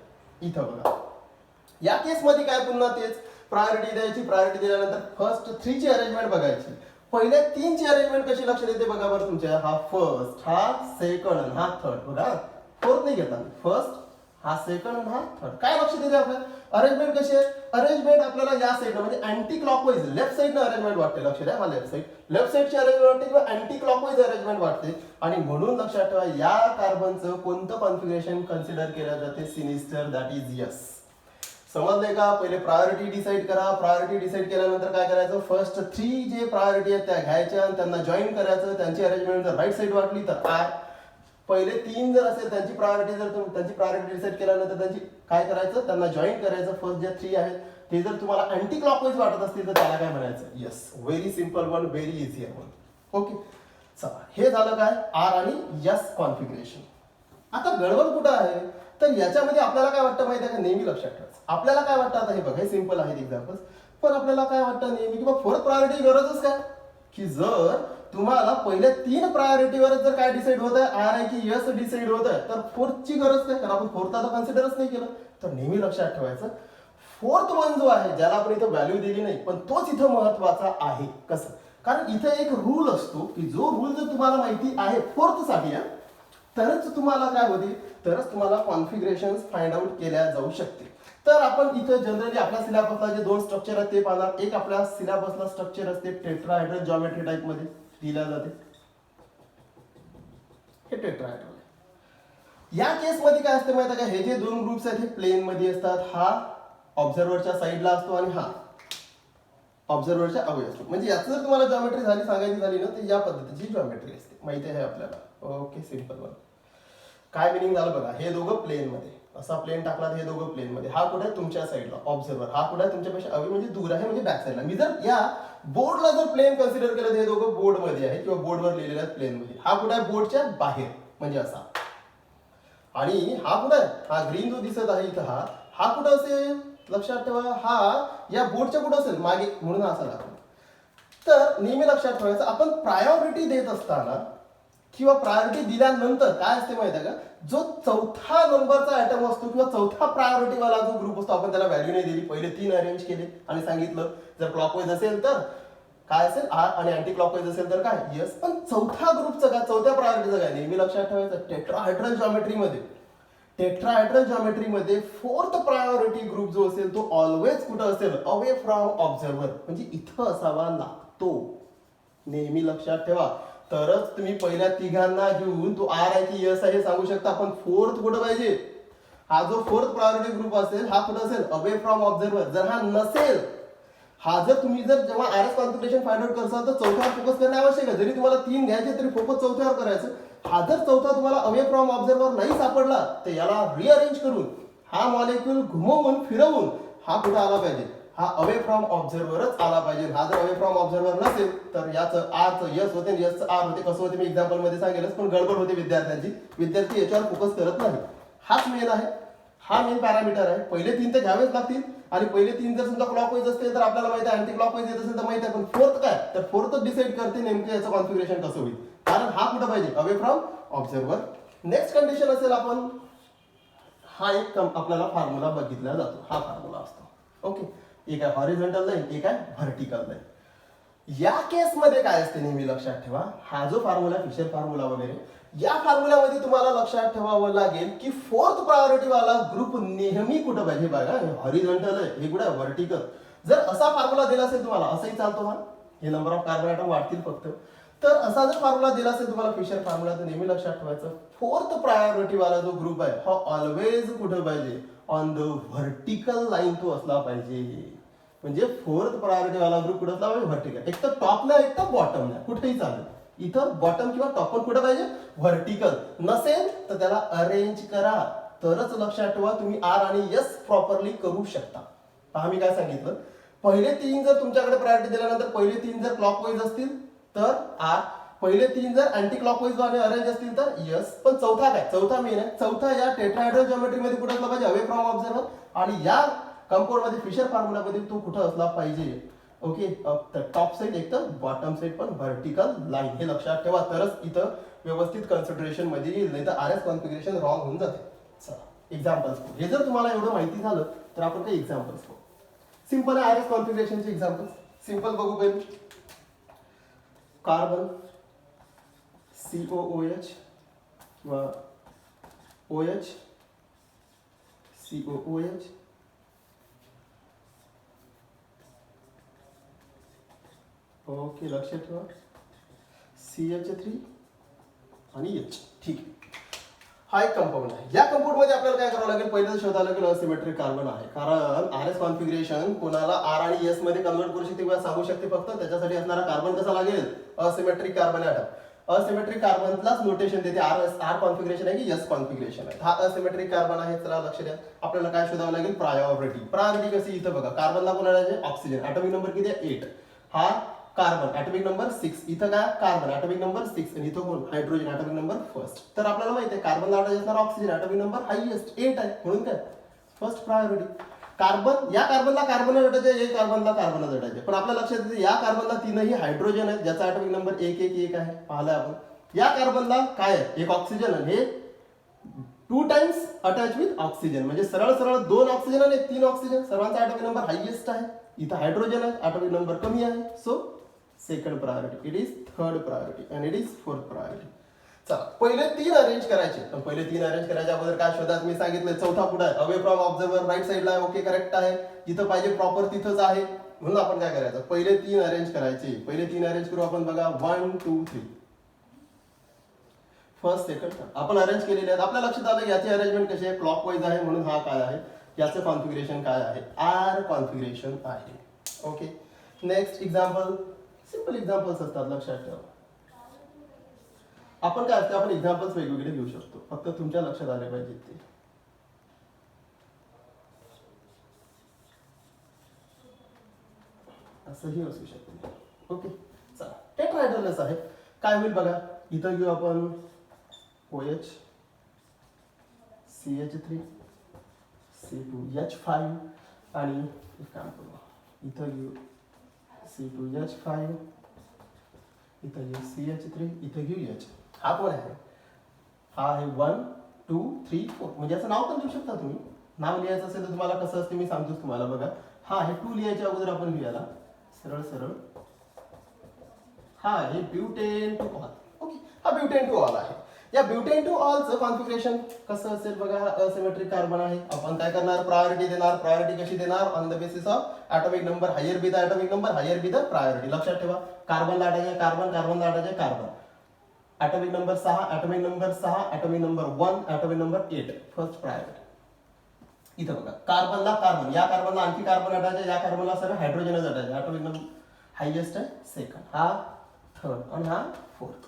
इथं बघा, या केसमध्ये काय, पुन्हा तेच प्रायोरिटी द्यायची. प्रायोरिटी दिल्यानंतर फर्स्ट 3 ची अरेंजमेंट बघायची. पहिल्या 3 ची अरेंजमेंट कशी लक्षात येते बघा बरं तुमच्या, हा फर्स्ट, हा सेकंड आणि हा थर्ड. बघा, फोर्थ नाही घेतला, फर्स्ट, हा सेकंड आणि हा थर्ड. काय लक्षात येते आपल्याला, अरेंजमेंट कशी आहे, अरेंजमेंट आपल्याला या साईडला म्हणजे अँटी क्लॉकवाईज, लेफ्ट साईडनं अरेंजमेंट वाटते. लक्षात द्या, हा लेफ्ट साईड, लेफ्ट साईडची अरेंजमेंट वाटते किंवा अँटी क्लॉकवाईज अरेंजमेंट वाटते. आणि म्हणून लक्षात ठेवा, या कार्बनचं कोणतं कॉन्फिगरेशन कन्सिडर केलं जाते, सिनिस्टर, दॅट इज यस. समजलंय का, पहिले प्रायोरिटी डिसाईड करा. प्रायोरिटी डिसाईड केल्यानंतर काय करायचं, फर्स्ट 3 जे प्रायोरिटी आहेत त्या घ्यायच्या आणि त्यांना जॉईन करायचं. त्यांची अरेंजमेंट जर राईट साईड वाटली तर आर, पहिले 3 जर असेल त्यांची प्रायोरिटी, जर त्यांची प्रायोरिटी डिसाईड केल्यानंतर त्यांची काय करायचं, त्यांना जॉईन करायचं. फर्स्ट जे 3 आहेत ते जर तुम्हाला अँटी क्लॉकवाईज वाटत असतील तर त्याला काय म्हणायचं, yes. Very simple one, very easy one. Okay, चला, हे झालं काय, आर आणि यस कॉन्फिगरेशन. आता गडबड कुठं आहे, तर याच्यामध्ये आपल्याला काय वाटतं माहिती आहे का, नेहमी लक्षात ठेवायचं. आपल्याला काय वाटतं, आता हे बघा, हे सिंपल आहेत एक्झाम्पल्स, पण आपल्याला काय वाटतं नेहमी, की फोर्थ प्रायोरिटी गरजच काय, की जर तुम्हाला पहिल्या 3 प्रायोरिटीवरच जर काय डिसाईड होत आहे, आर आहे की यस डिसाईड होत आहे, तर फोर्थची गरज काय, कारण आपण फोर्थ आता कन्सिडरच नाही केलं. तर नेहमी लक्षात ठेवायचं, फोर्थ वन जो आहे, ज्याला आपण इथं व्हॅल्यू दिली नाही, पण तोच इथं महत्वाचा आहे. कसं, कारण इथं एक रूल असतो, की जो रूल जर तुम्हाला माहिती आहे फोर्थ साठी, तरच तुम्हाला काय होते, तरच तुम्हाला कॉन्फिगरेशन फाइंड आउट केल्या जाऊ शकते. तर आपण इथं जनरली आपल्या सिलेबसला जे 2 स्ट्रक्चर आहेत ते पाहणार. एक आपल्या सिलेबसला स्ट्रक्चर असते टेट्राहेड्रल जॉमेट्री टाइप मध्ये दिल्या जाते, हे टेट्राहेड्रल. या केस मध्ये काय असते माहिती आहे का, हे जे 2 ग्रुप्स आहेत हे प्लेन मध्ये असतात. हा ऑब्झर्व्हरच्या साईडला असतो आणि हा ऑब्झर्व्हरच्या अवे असतो. म्हणजे याचं जर तुम्हाला जॉमेट्री झाली सांगायची झाली ना, तर या पद्धतीची जॉमेट्री असते, माहिती आहे आपल्याला. Okay, simple one. काय मिनिंग झालं बघा, हे दोघं प्लेन मध्ये, असा प्लेन टाकला तर हे दोघं प्लेन मध्ये. हा कुठे आहे, तुमच्या साईडला ऑब्झर्वर. हा कुठे आहे, तुमच्यापेक्षा अवे म्हणजे दूर आहे, म्हणजे बॅक साईडला. मी जर या बोर्डला जर प्लेन कन्सिडर केलं तर हे दोघं बोर्ड मध्ये आहे किंवा बोर्डवर लिहिलेले आहेत प्लेन मध्ये. हा कुठे आहे, बोर्डच्या बाहेर, म्हणजे असा. आणि हा कुठे आहे, हा ग्रीन जो दिसत आहे इथं, हा कुठं असेल, लक्षात ठेवा, हा या बोर्डच्या कुठं असेल, मागे, म्हणून हा असा दाखवला. तर नेहमी लक्षात ठेवायचं, आपण प्रायोरिटी देत असताना किंवा प्रायोरिटी दिल्यानंतर काय असते माहिती आहे का, जो चौथा नंबरचा आयटम असतो किंवा चौथा प्रायोरिटी वाला जो ग्रुप असतो, आपण त्याला व्हॅल्यू नाही दिली, पहिले 3 अरेंज केले आणि सांगितलं जर क्लॉकवाईज असेल तर काय असेल, आर, आणि अँटी क्लॉकवाईज असेल तर काय, यस. पण चौथा ग्रुपचं काय, चौथ्या प्रायोरिटीचं काय, नेहमी लक्षात ठेवायचं. टेट्राहेड्रल जॉमेट्रीमध्ये फोर्थ प्रायोरिटी ग्रुप जो असेल तो ऑलवेज कुठं असेल, अवे फ्रॉम ऑब्झर्वर, म्हणजे इथं असावा लागतो. नेहमी लक्षात ठेवा, तरच तुम्ही पहिल्या तिघांना घेऊन तो आर आहे की यस आहे हे सांगू शकता. आपण फोर्थ कुठं पाहिजे, हा जो फोर्थ प्रायोरिटी ग्रुप असेल हा कुठं असेल, अवे फ्रॉम ऑब्झर्वर. जर हा नसेल, हा जर तुम्ही जर जेव्हा R S configuration find out करसाल तर चौथ्यावर फोकस करणे आवश्यक आहे. जरी तुम्हाला 3 घ्यायचे तरी फोकस चौथ्यावर करायचं. हा जर चौथा तुम्हाला अवे फ्रॉम ऑब्झर्वर नाही सापडला तर याला रिअरेंज करून हा मॉलिक्यूल घुमवून फिरवून हा कुठं आला पाहिजे, हा अवे फ्रॉम ऑब्झर्वरच आला पाहिजे. हा जर अवे फ्रॉम ऑब्झर्वर नसेल तर याचं आरचं यस होते आणि यसचं आर होते. कसं होते मी एक्झाम्पल मध्ये सांगेलच, पण गडबड होते विद्यार्थ्यांची. विद्यार्थी याच्यावर फोकस करत नाही. हाच मेन आहे, हा मेन पॅरामीटर आहे. पहिले 3 तर घ्यावेच लागतील आणि पहिले 3 जर समजा क्लॉकवाईज असतील तर आपल्याला माहिती आहे, अँटी क्लॉकवाईज येत असेल तर माहिती आहे. पण फोर्थ काय, तर फोर्थच डिसाईड करते नेमकं याचं कॉन्फिगरेशन कसं होईल. कारण हा कुठं पाहिजे, away from observer. Next condition असेल आपण, हा एक आपल्याला फॉर्म्युला बघितला जातो. हा फॉर्म्युला असतो. ओके, एक आहे हॉरिझॉन्टल लाईन, एक आहे व्हर्टिकल लाईन. या केसमध्ये काय असते नेहमी लक्षात ठेवा, हा जो फॉर्म्युला फिशर फॉर्म्युला वगैरे, या फॉर्म्युल्यामध्ये तुम्हाला लक्षात ठेवावं लागेल की फोर्थ प्रायोरिटी वाला ग्रुप नेहमी कुठं पाहिजे. बघा, हे हॉरिझॉन्टल आहे, हे कुठं आहे व्हर्टिकल. जर असा फॉर्म्युला दिला असेल तुम्हाला, असंही चालतो हा, हे नंबर ऑफ कार्बन ॲटम वाढतील फक्त. तर असा जर फॉर्म्युला दिला असेल तुम्हाला फिशर फॉर्म्युला, तर नेहमी लक्षात ठेवायचं फोर्थ प्रायोरिटी वाला जो ग्रुप आहे हा ऑलवेज कुठं पाहिजे, ऑन द व्हर्टिकल लाईन तो असला पाहिजे. म्हणजे फोर्थ प्रायोरिटी वाला ग्रुप कुठं असला पाहिजे, व्हर्टिकल. एक तर टॉपला एक तर बॉटमला, कुठेही चालेल. इथं बॉटम किंवा टॉप पण कुठं पाहिजे, व्हर्टिकल. नसेल तर त्याला अरेंज करा, तरच लक्षात ठेवा तुम्ही आर आणि एस प्रॉपरली करू शकता. पहा मी काय सांगितलं, पहिले 3 जर तुमच्याकडे प्रायोरिटी दिल्यानंतर पहिले 3 जर क्लॉकवाईज असतील तर आर, पहिले 3 जर अँटी क्लॉकवाईज वाले अरेंज असतील तर यस. पण चौथा काय, चौथा मेन आहे. चौथा या टेट्राहेड्रल जॉमेट्री मध्ये कुठं असला पाहिजे, अवे फ्रॉम ऑब्झर्वर. आणि या कंपाऊंड मध्ये फिशर फॉर्म्युला मध्ये तो कुठं असला पाहिजे, ओके, टॉप साइड एक तर बॉटम साइड पण व्हर्टिकल लाईन. हे लक्षात ठेवा, तरच इथं व्यवस्थित कन्सिडरेशन मध्ये येईल, नाही तर आर एस कॉन्फिगरेशन रॉंग होऊन जाते. चला एक्झाम्पल्स, हे जर तुम्हाला एवढं माहिती झालं तर आपण काही एक्झाम्पल्स पाहू. सिंपल आहे आर एस कॉन्फिगरेशनचे एक्झाम्पल्स. सिंपल बघू पहिले. कार्बन COOH किंवा OH COOH, ओके लक्षात ठेवा, CH3 आणि H. ठीक आहे, हा एक कंपाऊंड आहे. या कंपाऊंड मध्ये आपल्याला काय करावं लागेल, पहिलं शोधावं लागेल असिमेट्रिक कार्बन आहे. कारण आर एस कॉन्फिगरेशन कोणाला आर आणि एस मध्ये कन्वर्ट करू शकते किंवा सांगू शकते फक्त त्याच्यासाठी असणारा कार्बन कसा लागेल, असिमेट्रिक कार्बन ॲटम. असिमेट्रिक कार्बनलाच नोटेशन देते आर कॉन्फिगरेशन आहे की एस कॉन्फिगरेशन आहे. हा असिमेट्रिक कार्बन आहे. चला लक्ष द्या, आपल्याला काय शोधावं लागेल, प्रायोरिटी. प्रायोरिटी कशी, इथं बघा कार्बनला कोणाला ऑक्सिजन, ॲटॉमिक नंबर किती आहे 8. हा कार्बन ॲटॉमिक नंबर 6, इथं काय कार्बन ॲटॉमिक नंबर 6 आणि इथं कोण हायड्रोजन ॲटॉमिक नंबर 1. तर आपल्याला माहिती आहे कार्बनला अटॅच असणारा ऑक्सिजन ॲटॉमिक नंबर हायएस्ट 8 आहे, म्हणून काय फर्स्ट प्रायोरिटी. कार्बन, या कार्बनला कार्बन अटॅच आहे, या कार्बनला कार्बन अटॅच आहे. पण आपल्या लक्षात येते या कार्बनला तीनही हायड्रोजन आहेत, ज्याचा ॲटॉमिक नंबर 111 आहे. पाहिलं आपण. या कार्बनला काय आहे, एक ऑक्सिजन आणि हे 2 टाइम्स अटॅच विथ ऑक्सिजन, म्हणजे सरळ सरळ 2 ऑक्सिजन आणि 3 ऑक्सिजन. सर्वांचा ॲटॉमिक नंबर हायएस्ट आहे. इथं हायड्रोजन आहे, ॲटॉमिक नंबर कमी आहे. So second priority, it is third priority and it is fourth priority. चला पहिले 3 अरेंज करायचे. पण पहिले 3 अरेंज करायच्या अगोदर काय शोधा, मी सांगितलं चौथा कुठं आहे, अवे फ्रॉम ऑब्झर्वर राईट साईडला आहे. ओके करेक्ट आहे, जिथं पाहिजे प्रॉपर तिथंच आहे. म्हणून आपण काय करायचं, पहिले 3 अरेंज करायचे. पहिले 3 अरेंज करू आपण. बघा 1 2 3, फर्स्ट सेकंड आपण अरेंज केलेले आहेत. आपल्या लक्षात आलं याची अरेंजमेंट कशी आहे, क्लॉकवाईज आहे. म्हणून हा काय आहे, याचं कॉन्फिगरेशन काय आहे, आर कॉन्फिगरेशन आहे. Okay, next example. Simple examples असतात, लक्षात ठेवा. आपण काय असतं, आपण एक्झाम्पल्स वेगवेगळे घेऊ शकतो, फक्त तुमच्या लक्षात आले पाहिजे ते. असंही असू शकते. ओके चला, टेट्राहेड्रलच आहे. काय होईल बघा, इथं घेऊ आपण OH CH3 C2H5 आणि एक काम करू, इथं घेऊ C2H5, इथं घेऊ CH3, इथं घेऊ H. हा कोण आहे, हा आहे 1 2 3 4. म्हणजे याचं नाव पण देऊ शकता तुम्ही. नाव लिहायचं असेल तर तुम्हाला कसं असते मी सांगतोच तुम्हाला. बघा हा आहे 2 लिहायच्या अगोदर आपण लिहायला सरळ सरळ हा आहे ब्युटेन टू ऑल. ओके, हा ब्युटेन टू ऑल आहे. या ब्युटेन टू ऑलचं कॉन्फिगरेशन कसं असेल बघा, हा असिमेट्रिक कार्बन आहे. आपण काय करणार, प्रायोरिटी देणार. प्रायोरिटी कशी देणार, on the basis of atomic number. Higher be the atomic number, higher be the priority. लक्षात ठेवा, कार्बनला अटॅच आहे कार्बन, कार्बनला अटॅच आहे carbon. Atomic number 6, atomic number 6, atomic number 1, atomic number 8, first priority. इथं बघा कार्बनला कार्बन, या कार्बनला आणखी कार्बन अटॅच आहे, या कार्बनला सगळं हायड्रोजनच अटॅच आहे. ॲटॉमिक नंबर हायएस्ट आहे सेकंड, हा थर्ड आणि हा फोर्थ.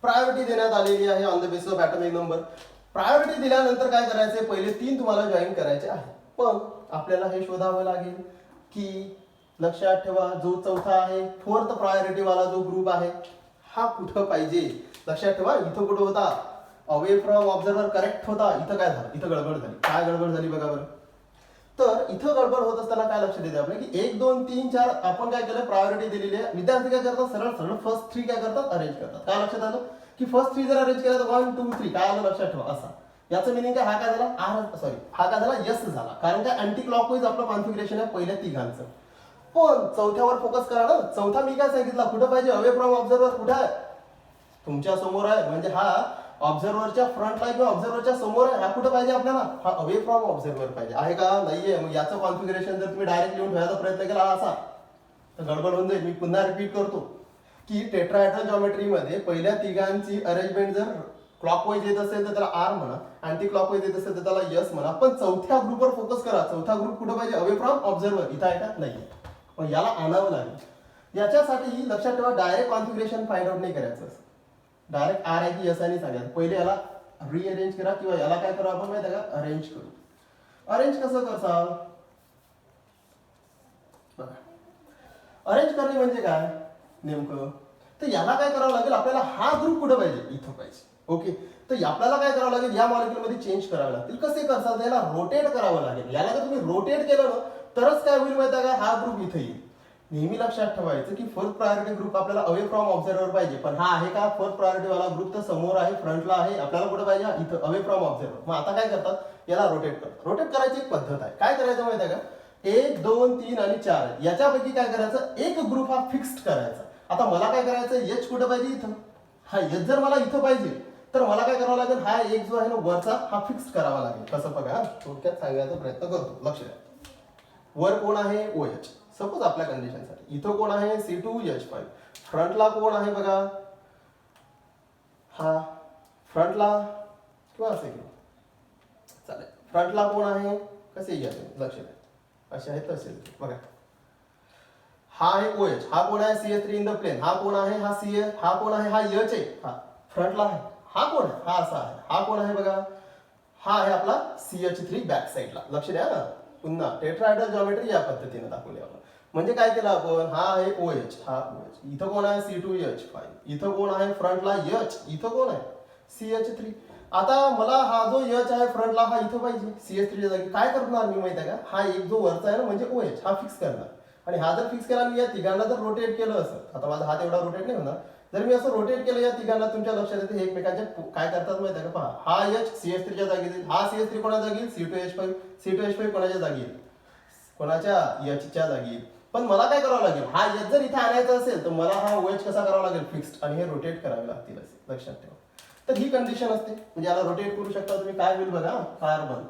प्रायोरिटी देण्यात आलेली आहे on the basis of atomic number. Priority दिल्यानंतर काय करायचे, पहिले 3 तुम्हाला जॉईन करायचे आहे. पण आपल्याला हे शोधावं लागेल की लक्षात ठेवा, जो चौथा आहे फोर्थ प्रायोरिटी वाला जो ग्रुप आहे हा कुठं पाहिजे. लक्षात ठेवा, इथं कुठं होता, अवे फ्रॉम ऑब्झर्वर करेक्ट होता. इथं काय झालं, इथं गडबड झाली. काय गडबड झाली बघा बरं. तर इथं गडबड होत असताना काय लक्ष देते आपल्या की 1 2 3 4 आपण काय केलं, प्रायोरिटी दिलेली आहे. विद्यार्थी काय करतात, सरळ सरळ फर्स्ट 3 काय करतात, अरेंज करतात. काय लक्षात आलं की फर्स्ट 3 जर अरेंज केलं तर 1 2 3 काय आलं लक्षात ठेवा असा. याचं मिनिंग काय, हा काय झाला हा काय झाला यस झाला, कारण काय अँटी क्लॉकवाईज आपलं कॉन्फिगरेशन आहे पहिल्या तिघांचं. पण चौथ्यावर फोकस करा ना. चौथा मी काय सांगितलं, कुठं पाहिजे, अवे फ्रॉम ऑब्झर्वर कुठं आहे, तुमच्या समोर आहे. म्हणजे हा ऑब्झर्वरच्या फ्रंटला किंवा ऑब्झर्वरच्या समोर आहे. हा कुठं पाहिजे आपल्याला, हा अवे फ्रॉम ऑब्झर्वर पाहिजे. आहे का, नाहीये. मग याचं कॉन्फिगरेशन जर तुम्ही डायरेक्ट लिहून ठेवायचा प्रयत्न केला असा तर गडबड होऊन जाईल. मी पुन्हा रिपीट करतो की टेट्राहेड्रल जॉमेट्रीमध्ये पहिल्या तिघांची अरेंजमेंट जर क्लॉकवाईज येत असेल तर त्याला आर म्हणा, अँटी क्लॉकवाईज येत असेल तर त्याला यस म्हणा. पण चौथ्या ग्रुपवर फोकस करा. चौथा ग्रुप कुठं पाहिजे, अवे फ्रॉम ऑब्झर्वर. इथं आहे का, नाही. पण याला आणावं लागेल. याच्यासाठी लक्षात ठेवा, डायरेक्ट कॉन्फिगरेशन फाइंड आउट नाही करायचं. डायरेक्ट आर आहे की यस आहे सांगायचं. पहिले याला रिअरेंज करा किंवा याला काय करू आपण माहिती आहे का, अरेंज करू. अरेंज कसं करसाल बघा. अरेंज करणे म्हणजे काय नेमकं, तर याला काय करावं लागेल आपल्याला, हा ग्रुप कुठं पाहिजे, इथं पाहिजे. ओके, तर आपल्याला काय करावं लागेल, या मॉलिक्यूलमध्ये चेंज करावे लागतील. कसे करसाल, याला रोटेट करावं लागेल. याला जर तुम्ही रोटेट केलं ना तरच काय होईल माहिती आहे का, हा ग्रुप इथे येईल. नेहमी लक्षात ठेवायचं की फोर्थ प्रायोरिटी ग्रुप आपल्याला अवे फ्रॉम ऑब्झर्वर पाहिजे. पण हा आहे का फोर्थ प्रायोरिटी वाला ग्रुप, तर समोर आहे, फ्रंटला आहे. आपल्याला कुठे पाहिजे, इथं अवे फ्रॉम ऑब्झर्वर. मग आता काय करतात, याला रोटेट करतात. रोटेट करायची एक पद्धत आहे. काय करायचं माहिती आहे का, 1 2 3 आणि 4 याच्यापैकी काय करायचं, एक ग्रुप हा फिक्स्ड करायचा. आता मला काय करायचं, एच कुठं पाहिजे, इथं. हा एच जर मला इथं पाहिजे तर मला काय करावं लागेल, हा एक जो आहे ना वरचा हा फिक्स्ड करावा लागेल. कसं बघा, थोडक्यात सांगायचा प्रयत्न करतो. लक्ष द्या, वर कोण आहे, ओ एच. सपोज आपल्या कंडिशनसाठी इथं कोण आहे, C2H5. फ्रंटला कोण आहे बघा, हा फ्रंटला किंवा असे घेऊ चालेल. फ्रंटला कोण आहे, कसे घ्या तुम्ही, लक्ष द्या, असे आहे तसे बघा. हा आहे OH, हा कोण आहे, CH3 इन द प्लेन. हा कोण आहे, हा CH, हा कोण आहे, हा H आहे, हा फ्रंटला आहे. हा कोण आहे, हा असा आहे. हा कोण आहे बघा, हा आहे आपला CH3 बॅक साईडला. लक्ष द्या ना, पुन्हा टेट्राहेड्रल जॉमेट्री या पद्धतीने दाखवली आपण. म्हणजे काय केलं आपण, हा आहे OH, हा OH. इथं कोण आहे, C2H5. इथं कोण आहे फ्रंटला, H. इथं कोण आहे, CH3. आता मला हा जो H आहे फ्रंटला हा इथं पाहिजे CH3 च्या जागी. काय करणार मी माहिती आहे का, हा एक जो वरचा आहे ना म्हणजे OH हा फिक्स करणार. आणि हा जर फिक्स केला मी या तिघांना जर रोटेट केलं असं, आता माझा हात एवढा रोटेट नाही होणार, जर मी असं रोटेट केलं या तिघांना, तुमच्या लक्षात येते हे एकमेकांच्या काय करतात माहिती आहे का, पहा हा H CH3 च्या जागी येईल, हा CH3 कोणाच्या जागी येईल, C2H5 कोणाच्या जागी येईल, कोणाच्या H च्या जागी येईल. पण मला काय करावं लागेल, हा H जर इथे आणायचा असेल तर मला हा OH कसा करावा लागेल, फिक्स्ड, आणि हे रोटेट करावे लागतील असे लक्षात ठेवा. तर ही कंडिशन असते. म्हणजे याला रोटेट करू शकता तुम्ही. काय होईल बघा, कार्बन